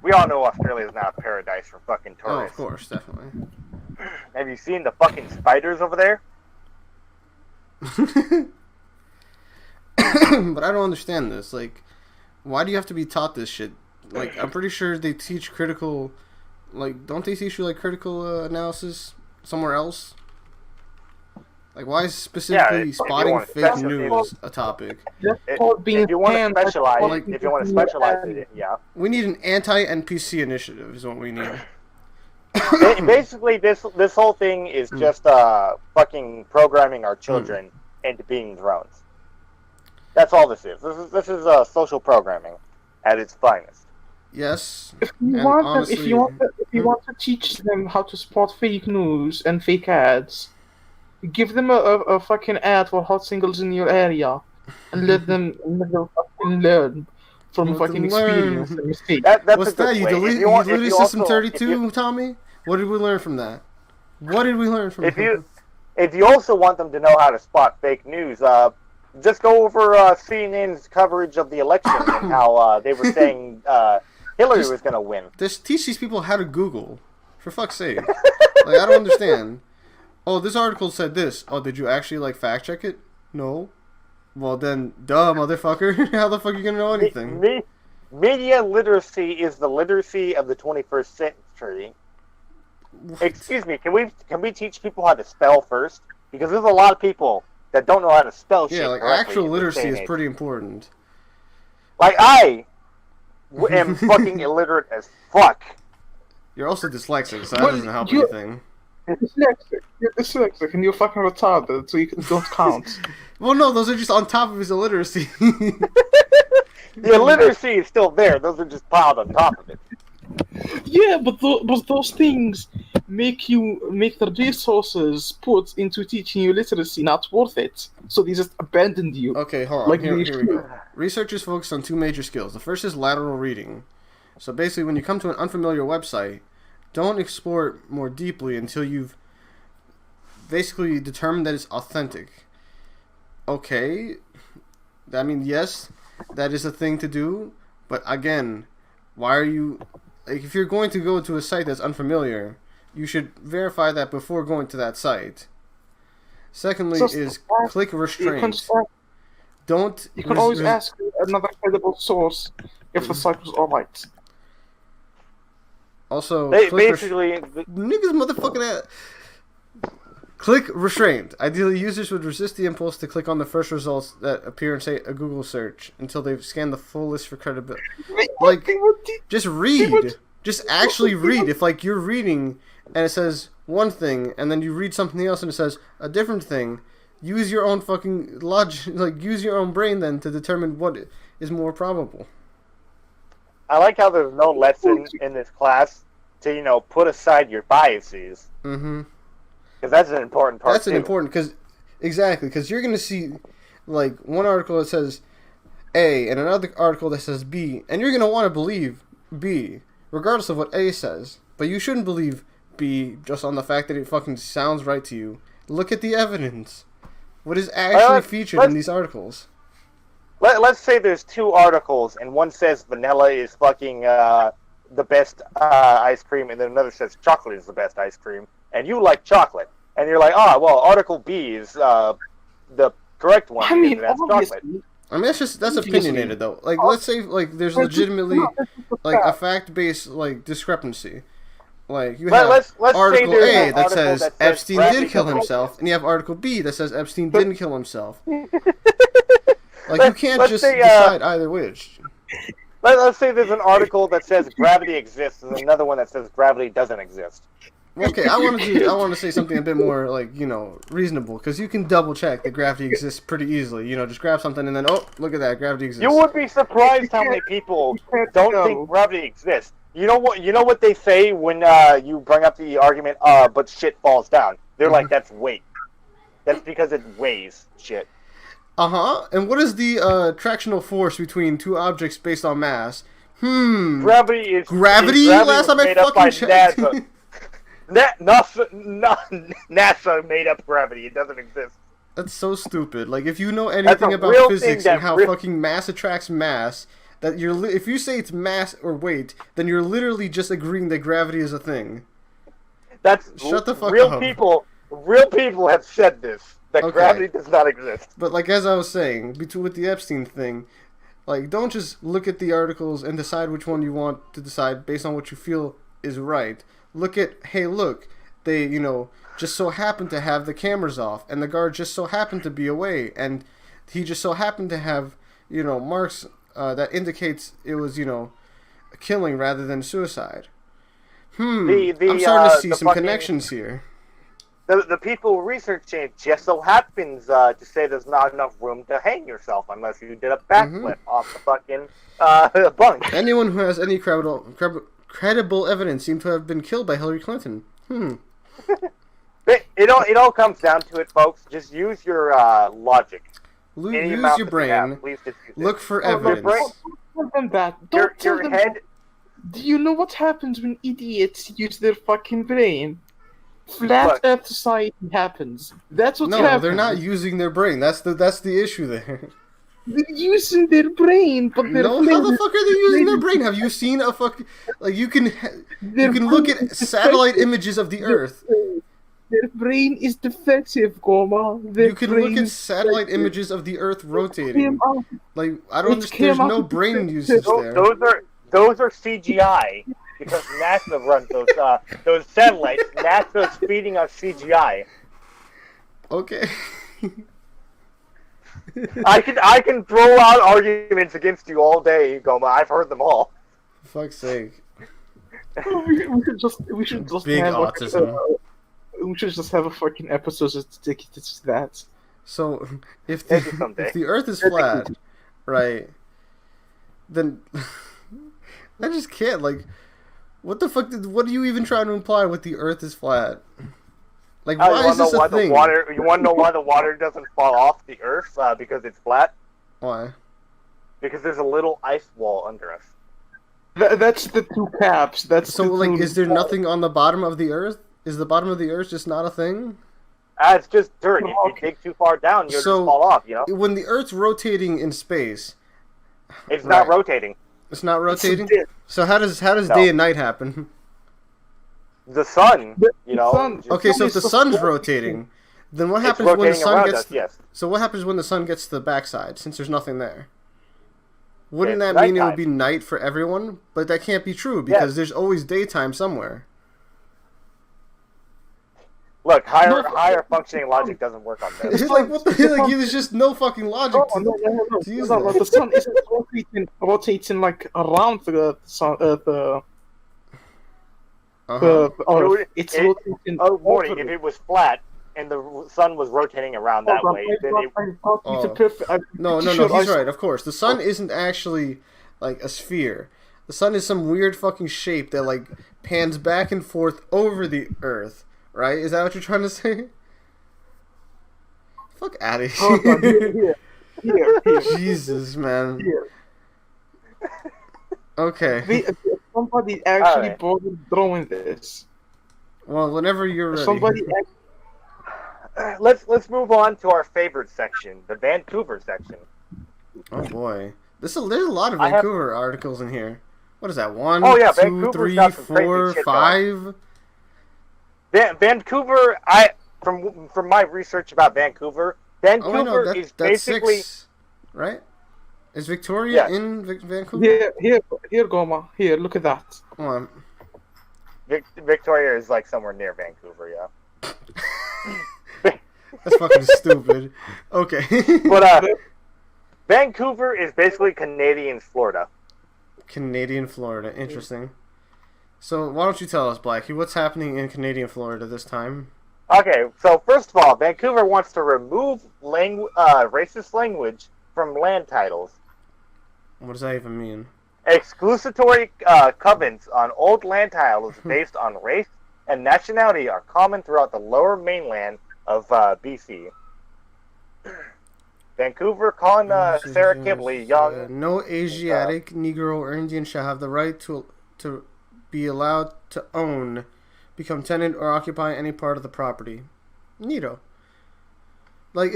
We all know Australia is not a paradise for fucking tourists. Oh, of course, definitely. Have you seen the fucking spiders over there? But I don't understand this. Like, why do you have to be taught this shit? Like, I'm pretty sure they teach critical... Like, don't they teach you, like, critical analysis somewhere else? Like, why is specifically spotting fake news a topic? If you want to specialize, in it, yeah. We need an anti-NPC initiative is what we need. Basically, this whole thing is just fucking programming our children into being drones. That's all this is. This is social programming at its finest. Yes. If you want to teach them how to spot fake news and fake ads, give them a fucking ad for hot singles in your area, and let them fucking learn from fucking experience and mistakes. What's that? You deleted System 32, Tommy? What did we learn from that? If you also want them to know how to spot fake news, just go over CNN's coverage of the election and how they were saying Hillary was going to win. Just teach these people how to Google, for fuck's sake. Like, I don't understand. Oh, this article said this. Oh, did you actually fact check it? No. Well then, duh, motherfucker. How the fuck are you gonna know anything? Media literacy is the literacy of the 21st century. What? Excuse me, can we teach people how to spell first? Because there's a lot of people that don't know how to spell shit. Yeah, actual literacy is pretty important. Like, I am fucking illiterate as fuck. You're also dyslexic, so that doesn't help anything. You're dyslexic and you're fucking retarded, so you don't count. Well, no, those are just on top of his illiteracy. The illiteracy is still there. Those are just piled on top of it. Yeah, but those things make the resources put into teaching you literacy not worth it. So they just abandoned you. Okay, hold on. Here we go. Researchers focus on two major skills. The first is lateral reading. So basically, when you come to an unfamiliar website, don't explore it more deeply until you've basically determined that it's authentic. Okay, I mean, yes, that is a thing to do, but again, why are you... if you're going to go to a site that's unfamiliar, you should verify that before going to that site. Secondly is click restraint. You can always ask another credible source if the site was alright. Also, basically, niggas motherfucking ass. Click restraint. Ideally, users would resist the impulse to click on the first results that appear in, say, a Google search until they've scanned the full list for credibility. Just read. Just actually read. If, you're reading and it says one thing, and then you read something else and it says a different thing, use your own fucking logic, use your own brain then to determine what is more probable. I like how there's no lesson in this class to, put aside your biases. Mm-hmm. Because that's an important part, because you're going to see, one article that says A and another article that says B, and you're going to want to believe B, regardless of what A says. But you shouldn't believe B just on the fact that it fucking sounds right to you. Look at the evidence. What is actually featured in these articles? Let's say there's two articles, and one says vanilla is fucking the best ice cream, and then another says chocolate is the best ice cream, and you like chocolate, and you're like, article B is the correct one. I mean, that's chocolate. I mean, that's opinionated though. Let's say there's legitimately a fact-based discrepancy. You have let's article A that says Epstein did kill himself, and you have article B that says Epstein didn't kill himself. You can't just decide either which. Let's say there's an article that says gravity exists, and another one that says gravity doesn't exist. Okay, I want to say something a bit more reasonable, because you can double check that gravity exists pretty easily. Just grab something and then look at that, gravity exists. You would be surprised how many people don't think gravity exists. You know what they say when you bring up the argument, but shit falls down. They're like, that's weight. That's because it weighs shit. And what is the attractional force between two objects based on mass? Gravity is... Gravity? Last time I fucking checked. NASA made up gravity. It doesn't exist. That's so stupid. If you know anything about physics and how fucking mass attracts mass, that if you say it's mass or weight, then you're literally just agreeing that gravity is a thing. Shut the fuck up. Real people have said this. That gravity does not exist. But as I was saying, with the Epstein thing, don't just look at the articles and decide which one you want to decide based on what you feel is right. Look at, hey, look, they, just so happened to have the cameras off, and the guard just so happened to be away, and he just so happened to have, marks that indicates it was, a killing rather than suicide. I'm starting to see some connections here. The people researching it just so happens to say there's not enough room to hang yourself unless you did a backflip off the fucking bunk. Anyone who has any credible evidence seemed to have been killed by Hillary Clinton. It all comes down to it, folks. Just use your logic. Use your brain. Look for evidence. Don't tell them that. Your head. Do you know what happens when idiots use their fucking brain? Flat Earth society happens. That's what's happening. No, they're not using their brain. That's the issue there. They're using their brain, but they're how the fuck are they using their brain? Have you seen a fucking you can look at satellite images of the Earth. Their brain is defective, Goma. You can look at satellite images of the Earth rotating. Like I don't understand. There's no brain usage there. Those are CGI. Because NASA runs those satellites. NASA's feeding us CGI. Okay. I can throw out arguments against you all day, Goma. I've heard them all. For fuck's sake. We should just big have autism. We should just have a fucking episode dedicated to that. So if the Earth is flat, right? Then I just can't what the fuck? What are you even trying to imply with the Earth is flat? Like, why is this a thing? You want to know why the water doesn't fall off the Earth? Because it's flat? Why? Because there's a little ice wall under us. That's the two caps. Is there nothing on the bottom of the Earth? Is the bottom of the Earth just not a thing? It's just dirt. If you dig too far down, you'll just fall off, When the Earth's rotating in space... It's not rotating. It's not rotating? So how does day and night happen? The sun, Okay, so if the sun's rotating, then what happens when the sun gets... Yes. So what happens when the sun gets to the backside, since there's nothing there? Wouldn't that mean it would be night for everyone? But that can't be true, because there's always daytime somewhere. Look, higher functioning logic doesn't work on this. It's like, what the hell? There's just no fucking logic No. to use No, the sun isn't rotating around the sun. It's rotating. Oh, Morty, if it was flat and the sun was rotating around that way, then it... No, he's right, of course. The sun isn't actually, a sphere. The sun is some weird fucking shape that, pans back and forth over the Earth. Right? Is that what you're trying to say? Fuck out of here. Here. Jesus, man. Here. Okay. Somebody actually bothered drawing this. Well, whenever you're ready. Let's move on to our favorite section, the Vancouver section. Oh boy, there's a lot of Vancouver articles in here. What is that? 1, 2, 3, 4, 5. Vancouver, from my research about Vancouver, is basically 6, right? Is Victoria in Vancouver? Here, Goma. Here, look at that. Come on. Victoria is somewhere near Vancouver, yeah. That's fucking stupid. Okay. But Vancouver is basically Canadian Florida. Canadian Florida, interesting. So why don't you tell us, Blacky, what's happening in Canadian Florida this time? Okay, so first of all, Vancouver wants to remove racist language from land titles. What does that even mean? Exclusatory covenants on old land titles based on race and nationality are common throughout the lower mainland of BC. Vancouver calling Sarah Kibley young. No Asiatic, Negro, or Indian shall have the right to be allowed to own, become tenant, or occupy any part of the property. Neato. I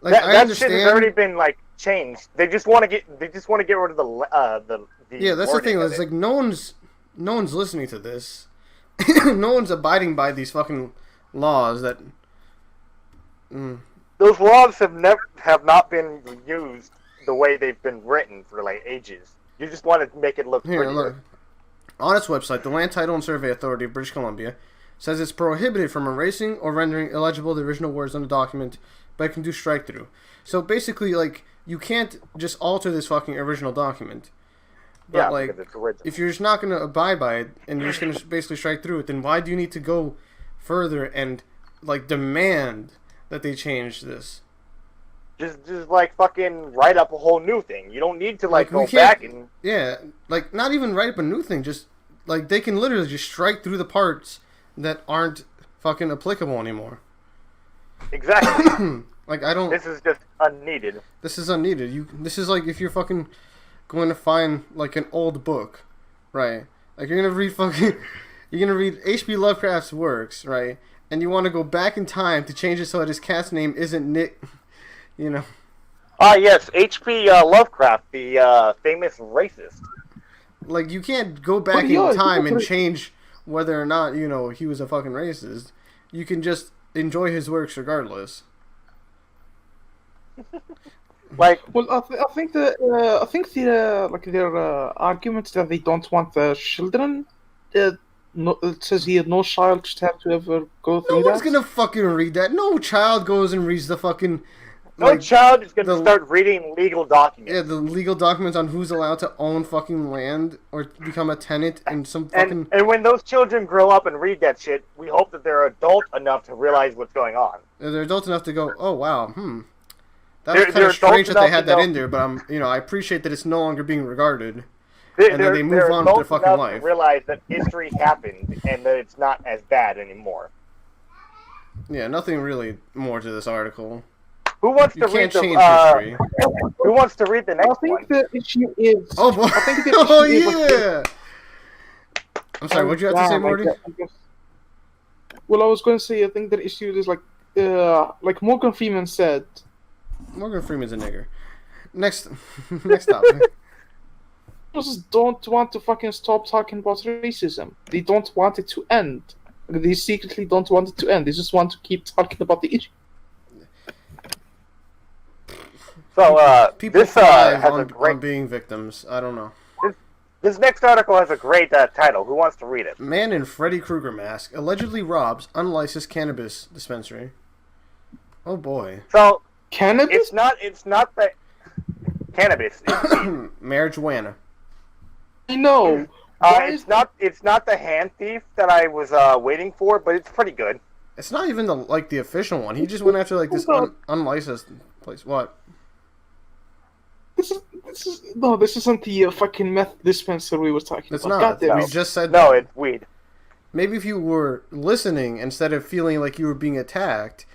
understand. Shit has already been changed. They just want to get rid of the yeah, that's the thing. It's no one's listening to this. No one's abiding by these fucking laws that. Those laws have not been used the way they've been written for ages. You just want to make it look prettier. Look. On its website, the Land Title and Survey Authority of British Columbia says it's prohibited from erasing or rendering illegible the original words on the document, but it can do strike through. So basically, like, you can't just alter this fucking original document. But, Yeah, like, because it's original. if you're just not going to abide by it, and you're just going to basically strike through it, then why do you need to go further and, like, demand that they change this? Just like fucking write up a whole new thing. You don't need to like we go can't- back and Yeah, like, not even write up a new thing, just, like, they can literally just strike through the parts that aren't fucking applicable anymore. exactly. Like, I don't... This is just unneeded. This is unneeded. This is like if you're fucking going to find, like, an old book, right? Like, you're gonna read fucking... You're gonna read H.P. Lovecraft's works, right? And you want to go back in time to change it so that his cat's name isn't Nick... You know... Ah, yes, H.P. Lovecraft, the famous racist. Like, you can't go back in time and change whether or not, you know, he was a fucking racist. You can just enjoy his works regardless. Like, Well, I think the like their argument that they don't want the children. It says here no child should have to ever go No through one's that. gonna fucking read that. No child goes and reads the fucking... no Like, child is going to the- start reading legal documents. yeah, the legal documents on who's allowed to own fucking land or become a tenant in some fucking... And when those children grow up and read that shit, we hope that they're adult enough to realize what's going on. They're adult enough to go, oh wow, That They're- was kind they're of strange that adult they had enough that to in there, but I appreciate that it's no longer being regarded. They, And then they move on with their fucking enough life. to realize that history happened and that it's not as bad anymore. Yeah, nothing really more to this article. Who wants You to can't read change the? history. Who wants to read the I next think one? the issue is. Oh, boy. I think the Oh issue is, like, yeah! I'm sorry, what'd you have to say, damn, Morty? I guess. Well, I was going to say I think the issue is like Morgan Freeman said. Morgan Freeman's a nigger. Next topic. Just don't want to fucking stop talking about racism. They don't want it to end. They secretly don't want it to end. They just want to keep talking about the issue. So People this thrive has a on great. being victims. I don't know. This next article has a great title. Who wants to read it? Man in Freddy Krueger mask allegedly robs unlicensed cannabis dispensary. Oh boy. So Cannabis? it's not the cannabis. Marijuana. I know. Why is It's not the hand thief that I was waiting for, but it's pretty good. It's not even the official one. He just went after like this unlicensed place. What? This isn't the fucking meth dispenser we were talking It's about. not. Goddamn. We just said No, that. it's weed. Maybe if you were listening instead of feeling like you were being attacked,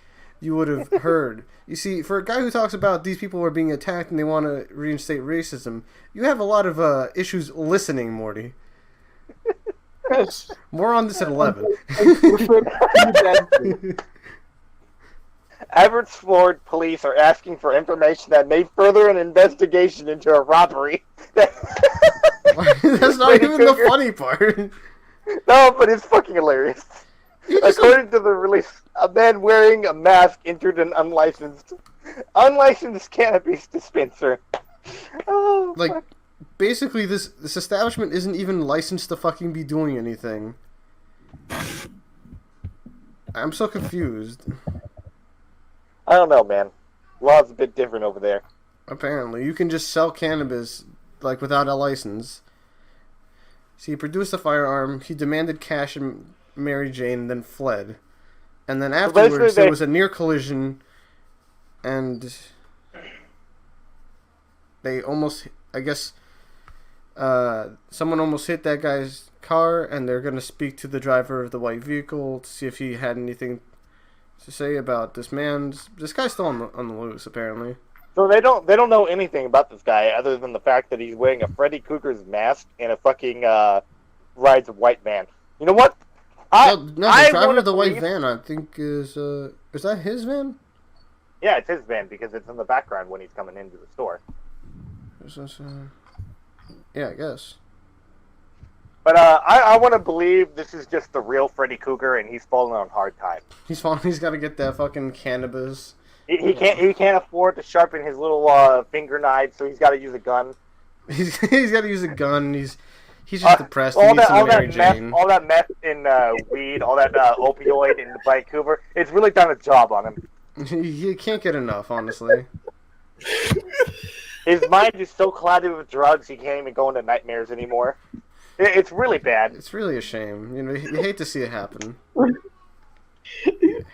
you would have heard. You see, for a guy who talks about these people are being attacked and they want to reinstate racism, you have a lot of issues listening, Morty. Yes. More on this at 11. Abbotsford police are asking for information that may further an investigation into a robbery. That's not Freddy even the Krueger. funny part. No, but it's fucking hilarious. You just According to the release, a man wearing a mask entered an unlicensed cannabis dispenser. Oh, like fuck. basically this establishment isn't even licensed to fucking be doing anything. I'm so confused. I don't know, man. Law's a bit different over there. Apparently, you can just sell cannabis like without a license. So he produced a firearm. He demanded cash and Mary Jane, then fled. And then afterwards, basically there they- was a near collision, and they almost, I guess, someone almost hit that guy's car, and they're gonna speak to the driver of the white vehicle to see if he had anything to say about this man's. This guy's still on the loose, apparently. So they don't know anything about this guy other than the fact that he's wearing a Freddy Krueger's mask and a fucking rides a white van. You know what? No, the driver wanna of the white believe- van, I think, is that his van? Yeah, it's his van because it's in the background when he's coming into the store. Is this, yeah, I guess. But I want to believe this is just the real Freddy Krueger and he's falling on hard times. He's got to get that fucking cannabis. He can't afford to sharpen his little finger knife, so he's got to use a gun. He's got to use a gun. He's just depressed. He needs some Mary Jane. All that meth in weed, all that opioid in Vancouver, it's really done a job on him. You can't get enough, honestly. His mind is so clouded with drugs, he can't even go into nightmares anymore. It's really bad. It's really a shame. You know, you hate to see it happen.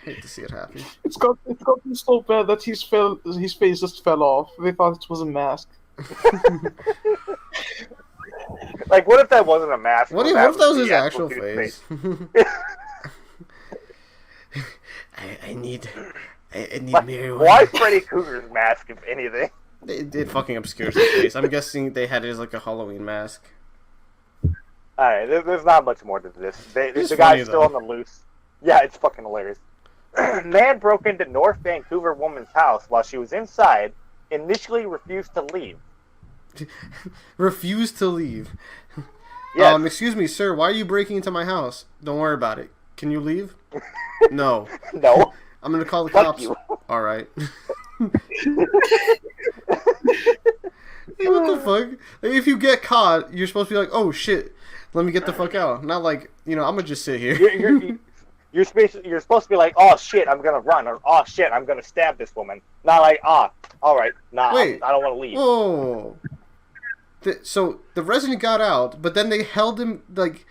Hate to see it happen. It's gotten so bad that his face just fell off. They thought it was a mask. Like, what if that wasn't a mask? What if that was his actual face? I need marijuana. Why Freddy Krueger's mask, if anything? It fucking obscures his face. I'm guessing they had it as like a Halloween mask. Alright, there's not much more to this. The funny, guy's still though. on the loose. Yeah, it's fucking hilarious. Man broke into North Vancouver woman's house while she was inside, initially refused to leave. Refused to leave. Yes. Excuse me, sir, why are you breaking into my house? Don't worry about it. Can you leave? No. No. I'm gonna call the Fuck cops. you. Alright. Hey, what the fuck? Like, if you get caught, you're supposed to be like, oh shit, let me get the fuck out. Not like, I'm gonna just sit here. You're supposed to be like, oh shit, I'm gonna run, or oh shit, I'm gonna stab this woman. Not like, alright, nah, Wait. I don't want to leave. Whoa. So the resident got out, but then they held him like,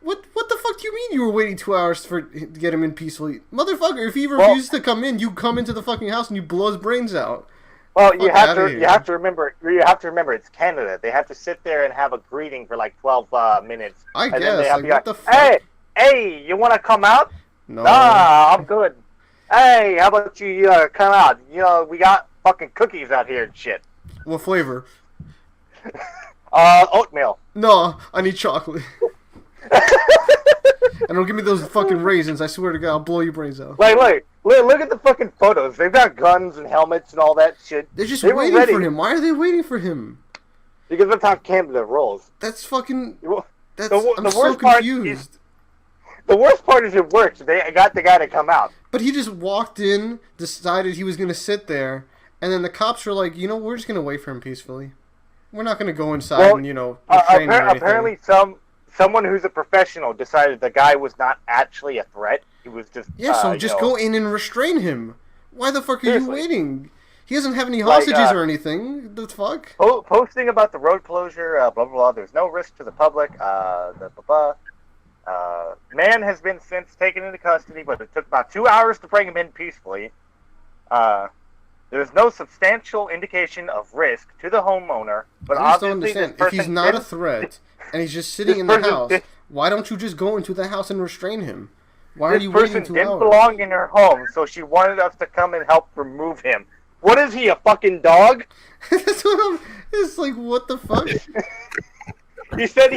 what the fuck do you mean you were waiting 2 hours to get him in peacefully? Motherfucker, if he refuses to come in, you come into the fucking house and you blow his brains out. Well, you have to remember it's Canada. They have to sit there and have a greeting for like 12 minutes. I and guess. Then they have Like, to be what the fuck? Hey, you want to come out? No. Nah, I'm good. Hey, how about you come out? We got fucking cookies out here and shit. What flavor? Oatmeal. No, I need chocolate. And don't give me those fucking raisins. I swear to God, I'll blow your brains out. Like, look at the fucking photos. They've got guns and helmets and all that shit. They're just waiting for him. Why are they waiting for him? Because that's how Canada rolls. That's fucking... I'm so confused. The worst part is it works. They got the guy to come out. But he just walked in, decided he was going to sit there, and then the cops were like, we're just going to wait for him peacefully. We're not going to go inside and, restrain him or anything. Apparently someone who's a professional decided the guy was not actually a threat. He was just... Yeah, so just go in and restrain him. Why the fuck are you waiting? He doesn't have any hostages or anything. The fuck? Posting about the road closure, blah, blah, blah. There's no risk to the public. Man has been since taken into custody, but it took about 2 hours to bring him in peacefully. There's no substantial indication of risk to the homeowner, but I just don't obviously understand. If he's not a threat and he's just sitting in the house, why don't you just go into the house and restrain him? Why are you waiting 2 hours? This person didn't belong in her home, so she wanted us to come and help remove him. What is he, a fucking dog? That's what it's like, what the fuck? He said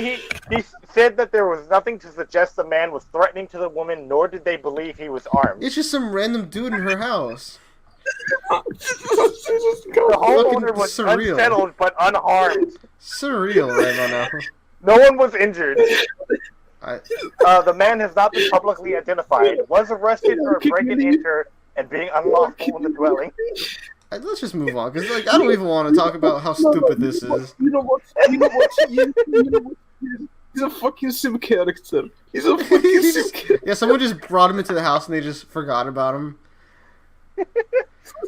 that there was nothing to suggest the man was threatening to the woman, nor did they believe he was armed. It's just some random dude in her house. The homeowner was unsettled but unharmed. Surreal right now. No one was injured. The man has not been publicly identified. Was arrested for breaking enter and being unlawful in the dwelling. Let's just move on, because I don't even want to talk about how stupid this is. You know what? He's a fucking sim character. He's a fucking sim character. Yeah, someone just brought him into the house and they just forgot about him.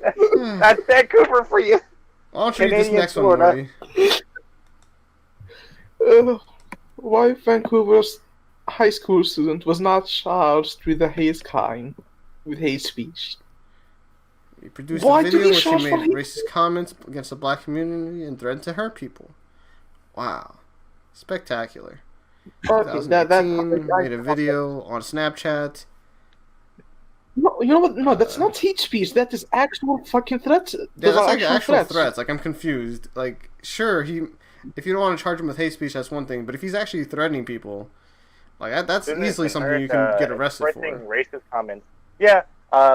That's Vancouver for you. Why don't you read this next one, Morty? Why Vancouver's high school student was not charged with a hate crime, with hate speech. He produced a video where she made racist comments against the black community and threatened to hurt people. Wow. Spectacular. 2018, made a video on Snapchat. No, you know what? No, that's not hate speech. That is actual fucking threats. Yeah, that's like actual threats. Like, I'm confused. Like, sure, if you don't want to charge him with hate speech, that's one thing. But if he's actually threatening people, like that's easily something you can get arrested for. Racist comments. Yeah.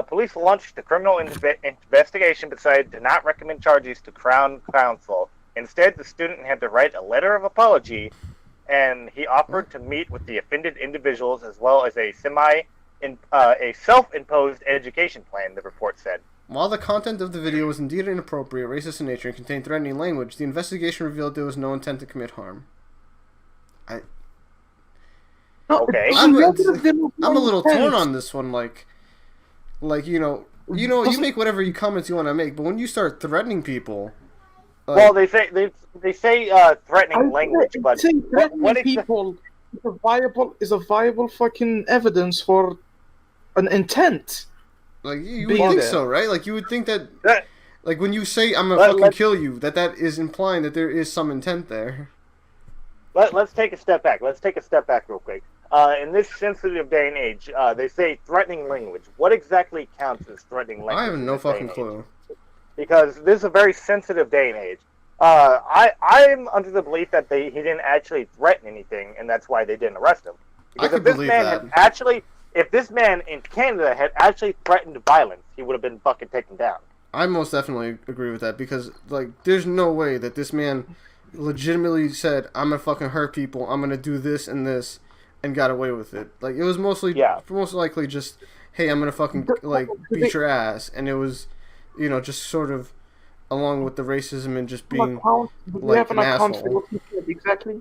Police launched a criminal investigation, but decided to not recommend charges to Crown Counsel. Instead, the student had to write a letter of apology, and he offered to meet with the offended individuals as well as a self-imposed education plan, the report said. While the content of the video was indeed inappropriate, racist in nature, and contained threatening language, the investigation revealed there was no intent to commit harm. Okay. I'm a little torn on this one. Like you make whatever you comments you want to make, but when you start threatening people, well, they say threatening language, but threatening people is a viable fucking evidence for an intent. Like you would think so, right? Like you would think that, like when you say I'm gonna fucking kill you, that is implying that there is some intent there. Let's take a step back. Let's take a step back real quick. In this sensitive day and age, they say threatening language. What exactly counts as threatening language? I have no fucking clue. Because this is a very sensitive day and age. I'm under the belief that he didn't actually threaten anything, and that's why they didn't arrest him. Because I could believe that. If this man in Canada had actually threatened violence, he would have been fucking taken down. I most definitely agree with that because, like, there's no way that this man legitimately said, "I'm gonna fucking hurt people. I'm gonna do this and this," and got away with it. Like, it was most likely just, "Hey, I'm gonna fucking beat your ass," and it was, just sort of along with the racism and just being like an asshole. Exactly.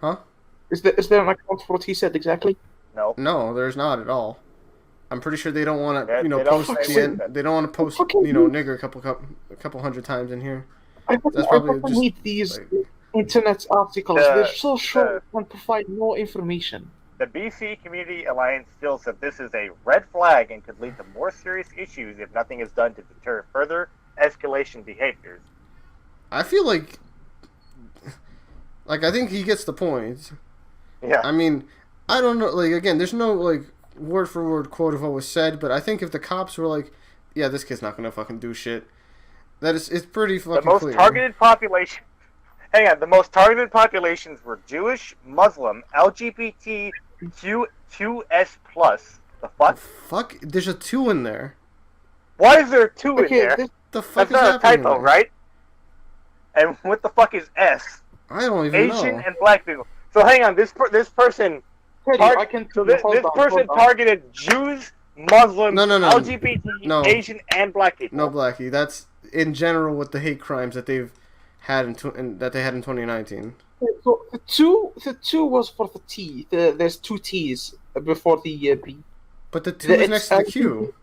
Huh? Is there an account for what he said exactly? No, there's not at all. I'm pretty sure they don't want to, post they don't want to post, Okay. nigger a couple hundred times in here. That's probably just read these internet articles. They're so short and provide no information. The BC Community Alliance feels that this is a red flag and could lead to more serious issues if nothing is done to deter further escalation behaviors. I feel like I think he gets the point. Yeah. I mean, I don't know. Like, again, there's no word for word quote of what was said, but I think if the cops were like, "Yeah, this kid's not gonna fucking do shit," it's pretty fucking clear. The most targeted population. Hang on, the most targeted populations were Jewish, Muslim, LGBT, QS+. The fuck? Fuck, there's a 2 in there. Why is there a 2 in there? The fuck That's is not a typo, there? right? And what the fuck is S? I don't even know. Asian and black people. So hang on, this person. This person targeted Jews, Muslims, LGBT, Asian, and black people. No, Blacky. That's in general what the hate crimes that they've had in 2019. So the two was for the T. There's 2 T's before the B. But the 2 is next to the Q.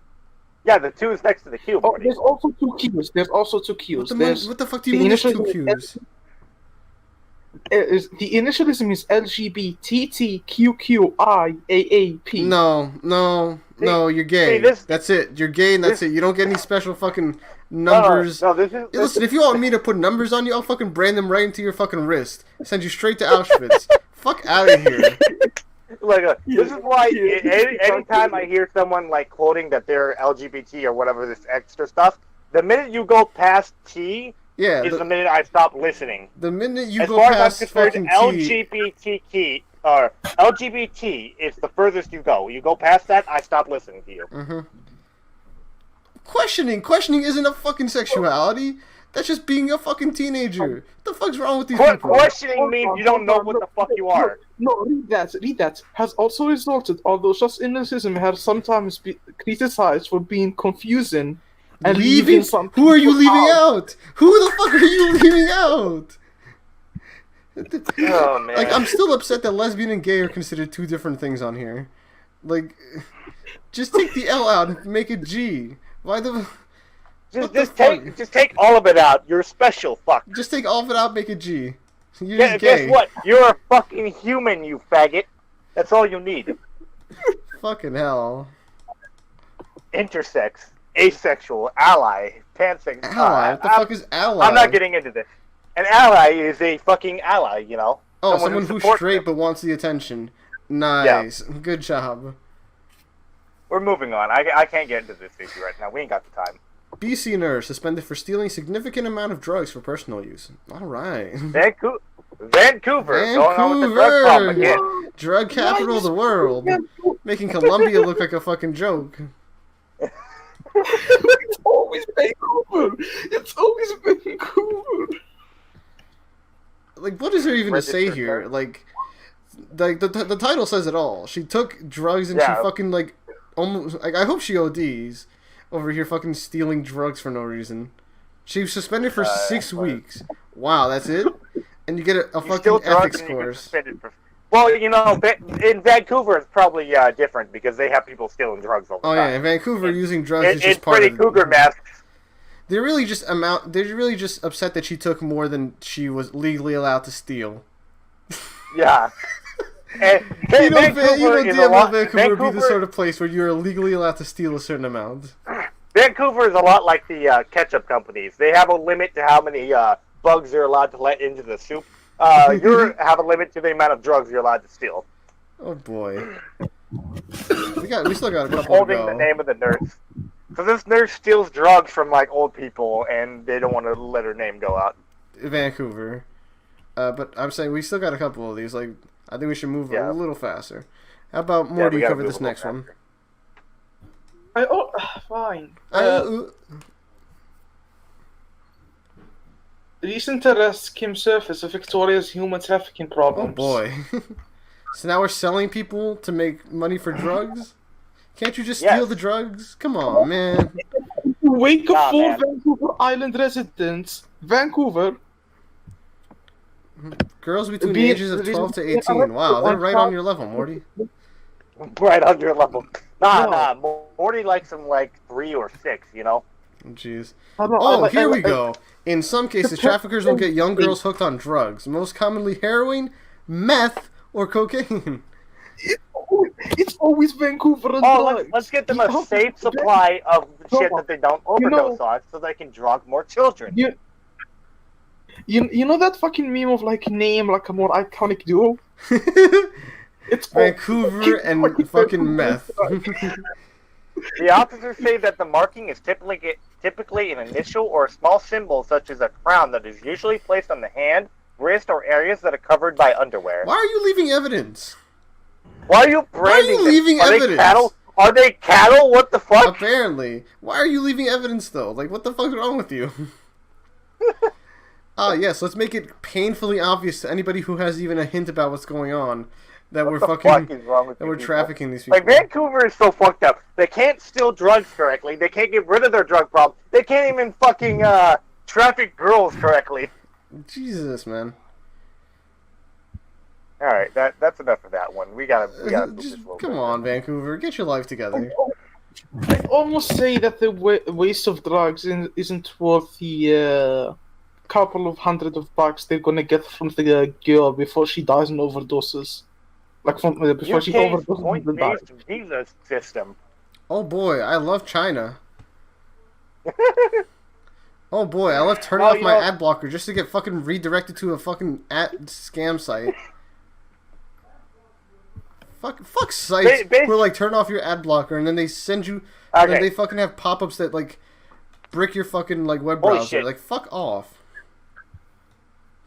Yeah, the 2 is next to the Q. Oh, there's also 2 Q's. What the fuck do you mean there's 2 Q's? The initialism is LGBTTQQIAAP. No, you're gay. That's it. You're gay and that's it. You don't get any special fucking numbers. Listen, if you want me to put numbers on you, I'll fucking brand them right into your fucking wrist. Send you straight to Auschwitz. Fuck out of here. This is why anytime I hear someone quoting that they're LGBT or whatever this extra stuff, the minute you go past T is the minute I stop listening. The minute you as go far past as I'm concerned, fucking LGBT is the furthest you go. You go past that, I stop listening to you. Mm-hmm. Questioning isn't a fucking sexuality. That's just being a fucking teenager. What the fuck's wrong with these people? Questioning means you don't know what the fuck you are. No, read that. Has also resulted, although just initialism has sometimes been criticized for being confusing and leaving some people. Who are you leaving out? Who the fuck are you leaving out? Oh, man. I'm still upset that lesbian and gay are considered 2 different things on here. Just take the L out and make it G. Why the... Just take all of it out. You're a special fuck. Just take all of it out, make it G. You're just gay. Guess what? You're a fucking human, you faggot. That's all you need. Fucking hell. Intersex, asexual, ally, pansexual. Ally? What the fuck is ally? I'm not getting into this. An ally is a fucking ally, Oh, someone who's straight but wants the attention. Nice. Yeah. Good job. We're moving on. I can't get into this issue right now. We ain't got the time. BC nurse suspended for stealing significant amount of drugs for personal use. All right. Vancouver. Going on with the drug problem again. Drug capital of the world. Making Colombia look like a fucking joke. It's always Vancouver. What is there even to say here? The title says it all. She took drugs and she fucking almost I hope she ODs over here fucking stealing drugs for no reason. She was suspended for 6 weeks. Wow, that's it? And you get a You steal fucking drugs ethics and you get course. suspended for. Well, in Vancouver it's probably different because they have people stealing drugs all the Oh time. yeah, in Vancouver, using drugs is It's just part pretty of cougar masks. They're really just upset that she took more than she was legally allowed to steal. Yeah. And You know, Vancouver is a damn well lot. Vancouver would be the sort of place where you're legally allowed to steal a certain amount. Vancouver is a lot like the ketchup companies. They have a limit to how many bugs they're allowed to let into the soup. You have a limit to the amount of drugs you're allowed to steal. Oh boy. We still got a couple to Holding go. the name of the nurse. So this nurse steals drugs from like old people, and they don't want to let her name go out. Vancouver. But I'm saying we still got a couple of these. Like, I think we should move a little faster. How about Morty cover this next one? Fine. Recent arrests came surface of Victoria's human trafficking problems. Oh boy. So now we're selling people to make money for drugs? Can't you just steal the drugs? Come on, man. Wake up for Vancouver Island residents. Vancouver. Girls between the ages of 12 to 18. Wow, they're right on your level, Morty. Right on your level. Nah. Morty likes them like 3 or 6, you know? Jeez. Oh, here we go. In some cases, traffickers will get young girls hooked on drugs. Most commonly heroin, meth, or cocaine. It's always Vancouver and drugs. Let's get them a safe supply of shit that they don't overdose on so they can drug more children. You know that fucking meme of like name like a more iconic duo? It's Vancouver and fucking meth. The officers say that the marking is typically an initial or a small symbol such as a crown that is usually placed on the hand, wrist, or areas that are covered by underwear. Why are you leaving evidence? Why are you branding Why are you leaving evidence? They cattle? Are they cattle? What the fuck? Apparently. Why are you leaving evidence, though? Like, what the fuck's wrong with you? Yes, let's make it painfully obvious to anybody who has even a hint about what's going on that we're trafficking these people. Like, Vancouver is so fucked up. They can't steal drugs correctly. They can't get rid of their drug problem. They can't even fucking traffic girls correctly. Jesus, man. All right, that's enough of that one. We gotta move this a little come bit. on, Vancouver, get your life together. I almost say that the waste of drugs isn't worth the couple of $100 they're gonna get from the girl before she dies in overdoses. Like before she overdoses. Point-based visa system. Oh boy, I love China. Oh boy, I love turning off my ad blocker just to get fucking redirected to a fucking scam site. Fuck sites where like turn off your ad blocker and then they send you, and then they fucking have pop-ups that like brick your fucking like web browser. Like fuck off.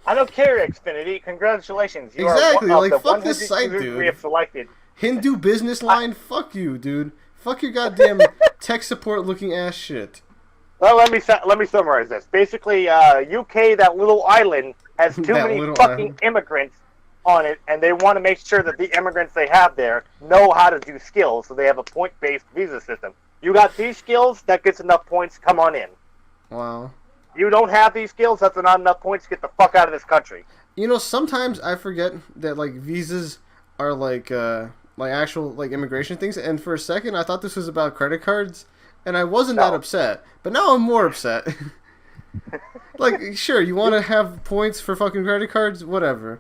I don't care, Xfinity. Congratulations, you exactly. are like the fuck this site, dude. We have selected. Hindu business line. Fuck you, dude. Fuck your goddamn tech support looking ass shit. Well, let me summarize this. Basically, UK, that little island, has too many fucking immigrants on it, and they want to make sure that the immigrants they have there know how to do skills, so they have a point-based visa system. You got these skills, that gets enough points, come on in. Wow. You don't have these skills, that's not enough points to get the fuck out of this country. You know, sometimes I forget that, like, visas are, like actual, like, immigration things, and for a second I thought this was about credit cards, and I wasn't that upset, but now I'm more upset. Like, sure, you want to have points for fucking credit cards? Whatever.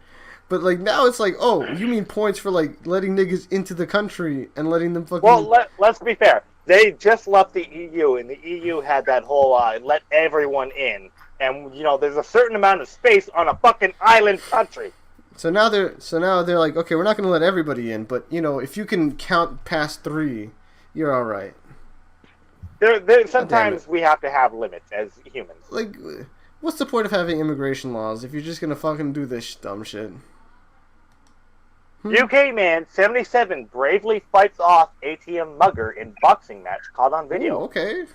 But, like, now it's like, oh, you mean points for, like, letting niggas into the country and letting them fucking... Well, let's be fair. They just left the EU, and the EU had that whole, let everyone in. And, you know, there's a certain amount of space on a fucking island country. So now they're like, okay, we're not going to let everybody in, but, you know, if you can count past 3, you're all right. Sometimes we have to have limits as humans. Like, what's the point of having immigration laws if you're just going to fucking do this dumb shit? UK man, 77, bravely fights off ATM mugger in boxing match caught on video. Ooh, okay.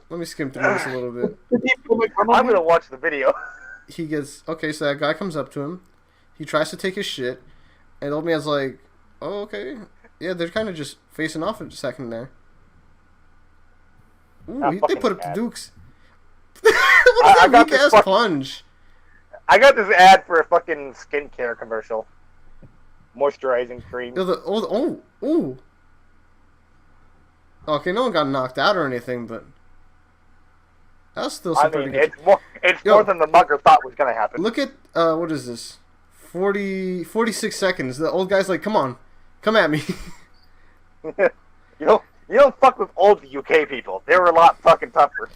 Let me skim through this a little bit. I'm going to watch the video. He gets... Okay, so that guy comes up to him. He tries to take his shit. And the old man's like, oh, okay. Yeah, they're kind of just facing off a second there. Ooh, they put up the Dukes. What is that weak-ass punch? I got this ad for a fucking skincare commercial. Moisturizing cream. Oh. Okay, no one got knocked out or anything, but that's still some pretty good. It's more than the mugger thought was gonna happen. Look at what is this? 46 seconds. The old guy's like, "Come on, come at me." You don't fuck with old UK people. They were a lot fucking tougher.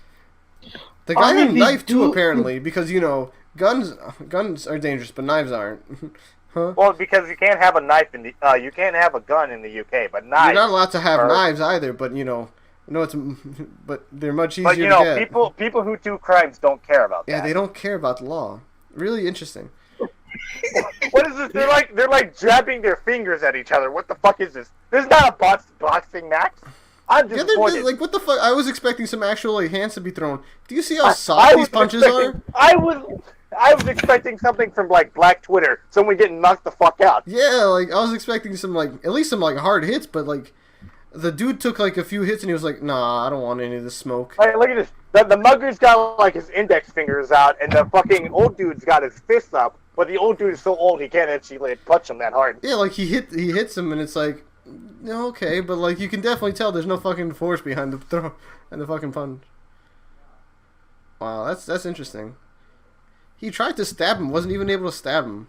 The guy had a knife too, apparently, because guns are dangerous, but knives aren't. Huh? Well, because you can't have a knife in the you can't have a gun in the UK, but knives. You're not allowed to have knives either, but but they're much easier to get. But people who do crimes don't care about that. Yeah, they don't care about the law. Really interesting. What is this? They're like jabbing their fingers at each other. What the fuck is this? This is not a boxing match. I'm disappointed. Like, what the fuck? I was expecting some actual hands to be thrown. Do you see how soft these punches are? I was expecting something from like Black Twitter, someone getting knocked the fuck out. Yeah, like I was expecting at least some hard hits, but like the dude took like a few hits and he was like, "Nah, I don't want any of this smoke." Hey, look at this. The mugger's got like his index fingers out, and the fucking old dude's got his fists up. But the old dude is so old he can't actually punch him that hard. Yeah, like he hits him, and it's like, okay, but like you can definitely tell there's no fucking force behind the throw and the fucking punch. Wow, that's interesting. He tried to stab him, wasn't even able to stab him.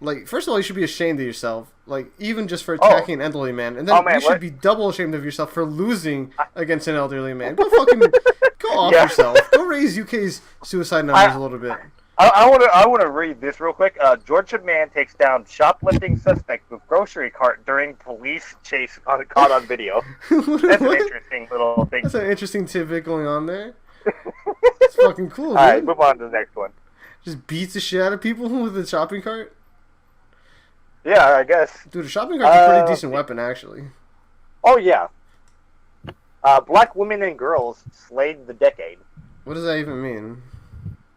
Like, first of all, you should be ashamed of yourself. Like, even just for attacking an elderly man. And then you should be double ashamed of yourself for losing against an elderly man. Go off yourself. Go raise UK's suicide numbers a little bit. I want to read this real quick. Georgia man takes down shoplifting suspect with grocery cart during police chase caught on video. That's an interesting little thing. That's an interesting tidbit going on there. It's fucking cool, dude. Alright, move on to the next one. Just beats the shit out of people with a shopping cart? Yeah, I guess. Dude, a shopping cart's a pretty decent weapon, actually. Oh, yeah. Black women and girls slayed the decade. What does that even mean?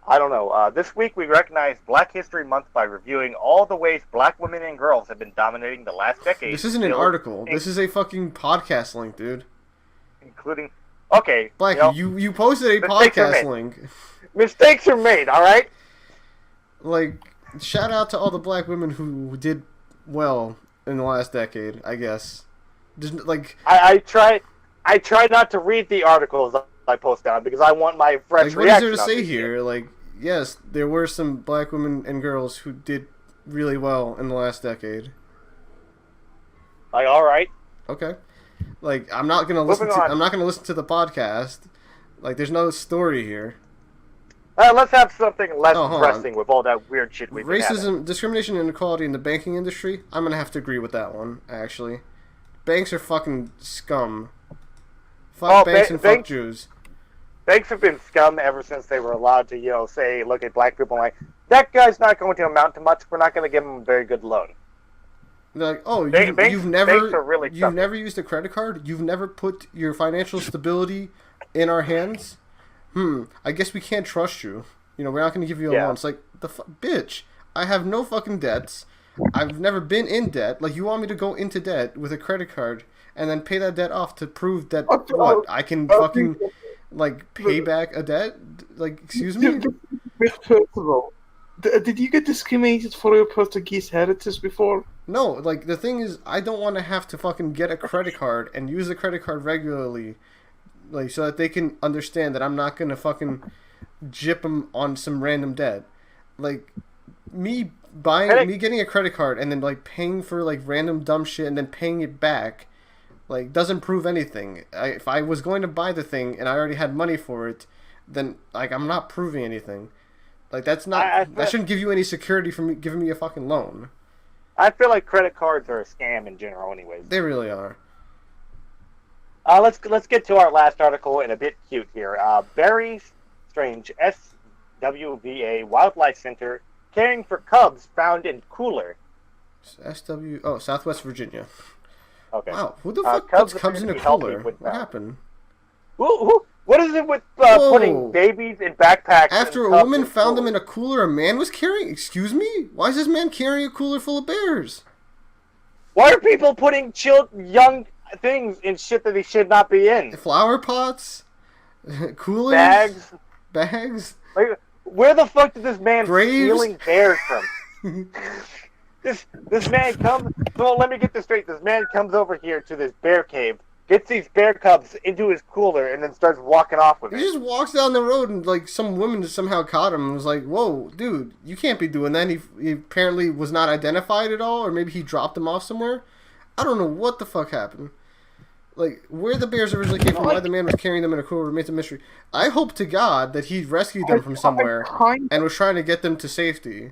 I don't know. This week we recognize Black History Month by reviewing all the ways black women and girls have been dominating the last decade. This isn't an article. This is a fucking podcast link, dude. Including... Okay. Blacky, you posted a podcast link. Mistakes are made, alright? Like, shout out to all the black women who did well in the last decade, I guess. Just, like... I try not to read the articles I post on because I want my fresh reaction. What is there to say here? Like, yes, there were some black women and girls who did really well in the last decade. Like, alright. Okay. Like, I'm not gonna listen to the podcast. Like, there's no story here. Let's have something less depressing with all that weird shit we've been having. Racism, discrimination, and inequality in the banking industry. I'm gonna have to agree with that one, actually. Banks are fucking scum. Fuck banks and fuck Jews. Banks have been scum ever since they were allowed to, say, look at black people and like, that guy's not going to amount to much, we're not going to give him a very good loan. They're like, oh, you've never used a credit card? You've never put your financial stability in our hands? I guess we can't trust you. We're not going to give you a loan. It's like, bitch, I have no fucking debts. I've never been in debt. Like, you want me to go into debt with a credit card and then pay that debt off to prove that, I can fucking, pay back a debt? Like, excuse me? First of all, did you get discriminated for your Portuguese heritage before? No, like, the thing is, I don't want to have to fucking get a credit card and use the credit card regularly, like, so that they can understand that I'm not going to fucking jip them on some random debt. Like, me getting a credit card and then, paying for, random dumb shit and then paying it back, doesn't prove anything. If I was going to buy the thing and I already had money for it, then, I'm not proving anything. That's not... that shouldn't give you any security for me giving me a fucking loan. I feel like credit cards are a scam in general anyways. They really are. Let's get to our last article and a bit cute here. Very strange SWVA Wildlife Center caring for cubs found in cooler. Southwest Virginia. Okay. Wow, who the fuck puts cubs in a cooler? What happened? What is it with putting babies in backpacks? After a woman found them in a cooler, a man was carrying... Excuse me? Why is this man carrying a cooler full of bears? Why are people putting young things in shit that they should not be in? Flower pots? Coolers? Bags? Bags? Where the fuck did this man Graves? stealing bears from? This man comes. So let me get this straight. This man comes over here to this bear cave, gets these bear cubs into his cooler, and then starts walking off with He it. just walks down the road and like some woman just somehow caught him and was like, "Whoa, dude, you can't be doing that." He apparently was not identified at all, or maybe he dropped them off somewhere. I don't know what the fuck happened. Like, where the bears originally came from, why the man was carrying them in a cooler remains a mystery. I hope to God that he rescued them from somewhere and was trying to get them to safety.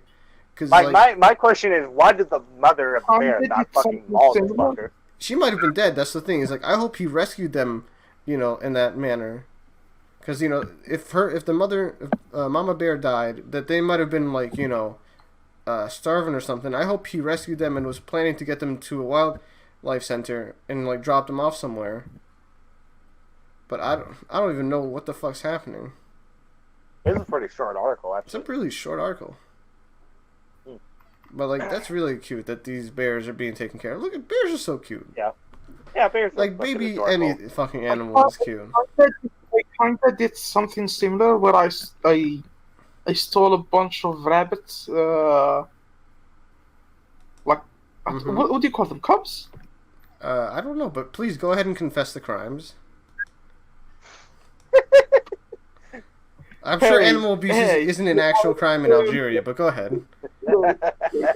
Cause, my question is, why did the mother of the bear not fucking maul this fucker? She might have been dead. That's the thing. Is like, I hope he rescued them, you know, in that manner. Because, you know, if the mother, Mama Bear died, that they might have been like, you know, starving or something. I hope he rescued them and was planning to get them to a wildlife center and like drop them off somewhere. But I don't even know what the fuck's happening. It's a pretty short article, actually. It's a really short article. But like, that's really cute that these bears are being taken care of. Look at bears are so cute. Yeah. Yeah, bears. Like baby, any fucking animal is cute. I kinda did something similar where I stole a bunch of rabbits. What do you call them? Cubs? I don't know, but please go ahead and confess the crimes. I'm sure animal abuse isn't an actual crime in Algeria, but go ahead.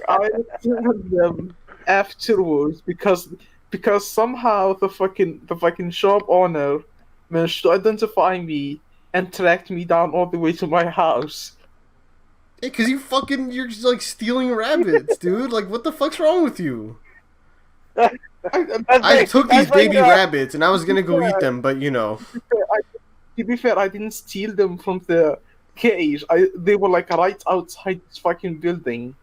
I returned them afterwards because somehow the fucking shop owner managed to identify me and tracked me down all the way to my house. Hey, cause you're just like stealing rabbits, dude. Like, what the fuck's wrong with you? I took these baby rabbits and I was gonna go eat them, but you know. To be fair, I didn't steal them from the cage. They were like right outside this fucking building,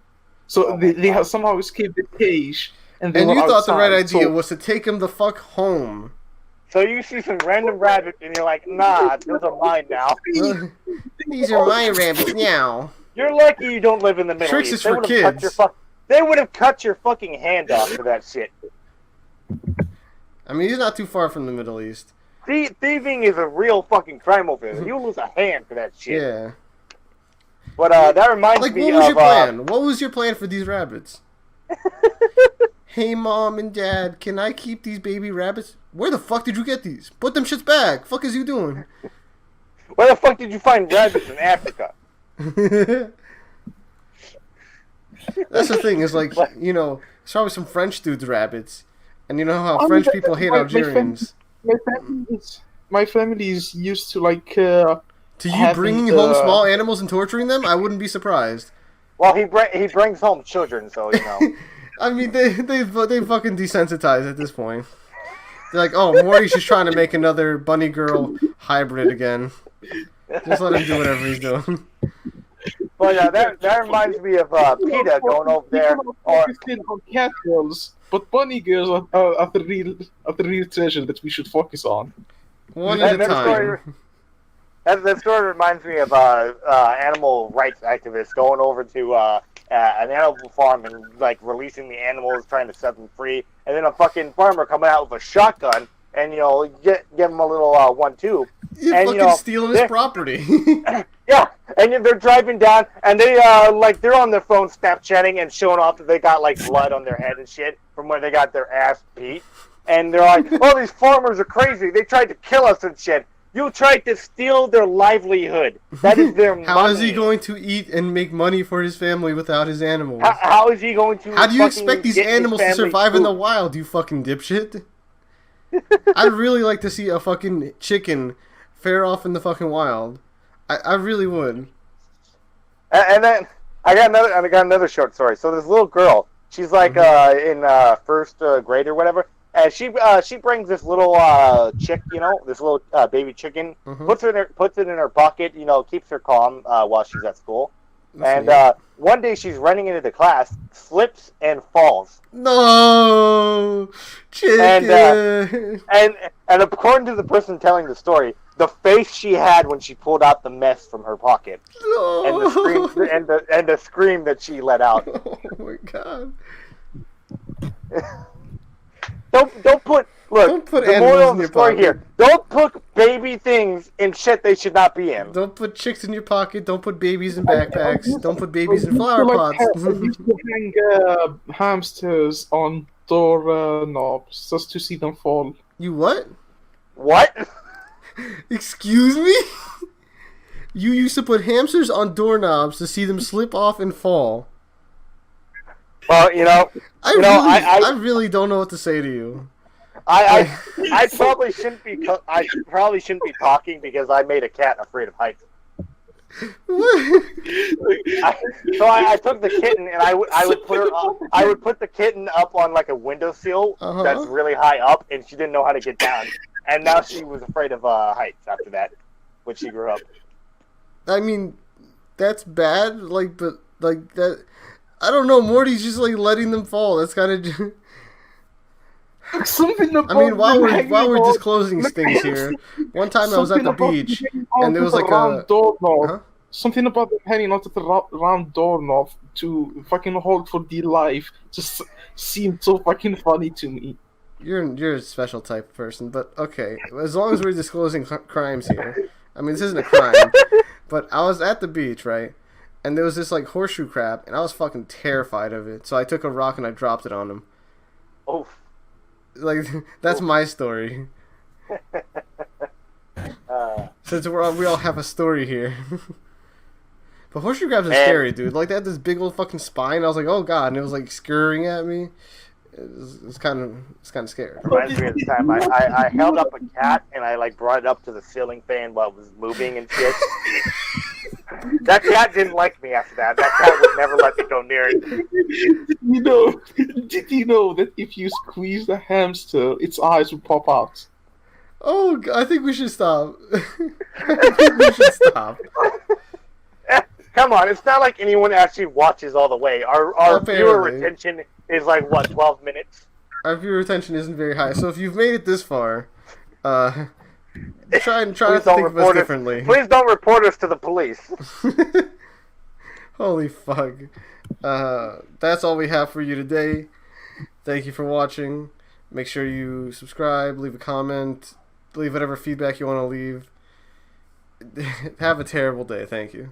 so they have somehow escaped the cage. And you thought outside, the right idea was to take them the fuck home. So you see some random rabbit and you're like, nah, those are mine now. These are my rabbits now. You're lucky you don't live in the Middle Tricks East. is for kids. They would have cut your fucking hand off for that shit. I mean, he's not too far from the Middle East. Thieving is a real fucking crime over there. You lose a hand for that shit. Yeah. But that reminds me of... What was your plan? What was your plan for these rabbits? Hey, Mom and Dad, can I keep these baby rabbits? Where the fuck did you get these? Put them shits back. Fuck is you doing? Where the fuck did you find rabbits in Africa? That's the thing, is like, you know, it's probably some French dude's rabbits. And you know how French people hate Algerians. My family is used to like... to you bringing home small animals and torturing them? I wouldn't be surprised. Well, he brings home children, so, you know. I mean, they fucking desensitized at this point. They're like, oh, Morty's just trying to make another bunny girl hybrid again. Just let him do whatever he's doing. Well, yeah, that reminds me of PETA going over there. On cat girls, but bunny girls are the real treasure that we should focus on. One at a time. That story reminds me of animal rights activists going over to an animal farm and like releasing the animals, trying to set them free, and then a fucking farmer coming out with a shotgun and give him a little 1-2. You're fucking stealing his property. Yeah, and they're driving down, and they're on their phone Snapchatting and showing off that they got like blood on their head and shit from where they got their ass beat, and they're like, "Oh, these farmers are crazy. They tried to kill us and shit." You tried to steal their livelihood. That is their money. How is he going to eat and make money for his family without his animals? How is he going to? How do you expect these animals to survive in the wild, you fucking dipshit? I'd really like to see a fucking chicken fare off in the fucking wild. I really would. And then I got another short story. So this little girl, she's like in first grade or whatever. And she brings this little chick, this little baby chicken, puts it in her pocket, keeps her calm while she's at school. And one day she's running into the class, slips and falls. No, chicken. And according to the person telling the story, the face she had when she pulled out the mess from her pocket, no. and the scream that she let out. Oh my god. Don't put Look, Don't put the animals moral in of the your story pocket. here: don't put baby things in shit they should not be in. Don't put chicks in your pocket. Don't put babies in I backpacks. Don't put babies in used flower to, like, pots. I used to hang hamsters on door knobs just to see them fall. You what? What? Excuse me? You used to put hamsters on doorknobs to see them slip off and fall. Well, I really don't know what to say to you. I probably shouldn't be. I probably shouldn't be talking because I made a cat afraid of heights. What? I took the kitten and I would put her up, I would put the kitten up on like a windowsill that's really high up, and she didn't know how to get down, and now she was afraid of heights after that when she grew up. I mean, that's bad. Like, but like that. I don't know. Morty's just like letting them fall. That's kind of. Something about I mean, while we're on- disclosing things here, one time I was at the beach and there was like round doorknob. Huh? Something about them hanging onto the round doorknob to fucking hold for dear life just seemed so fucking funny to me. You're a special type of person, but okay. As long as we're disclosing crimes here, I mean, this isn't a crime, but I was at the beach, right? And there was this like horseshoe crab, and I was fucking terrified of it. So I took a rock and I dropped it on him. Oh. Like, that's my story. Since we all have a story here. But horseshoe crabs are scary, dude. Like, they had this big old fucking spine. I was like, oh god, and it was like scurrying at me. It's kind of scary. Reminds me of the time I held up a cat and I like brought it up to the ceiling fan while it was moving and shit. That cat didn't like me after that. That cat would never let me go near it. Did you know that if you squeeze the hamster, its eyes will pop out? Oh, I think we should stop. I think we should stop. Come on, it's not like anyone actually watches all the way. Our viewer Apparently. retention is like, what, 12 minutes? Our viewer retention isn't very high, so if you've made it this far, try to think of us differently. Please don't report us to the police. Holy fuck. That's all we have for you today. Thank you for watching. Make sure you subscribe, leave a comment, leave whatever feedback you want to leave. Have a terrible day. Thank you.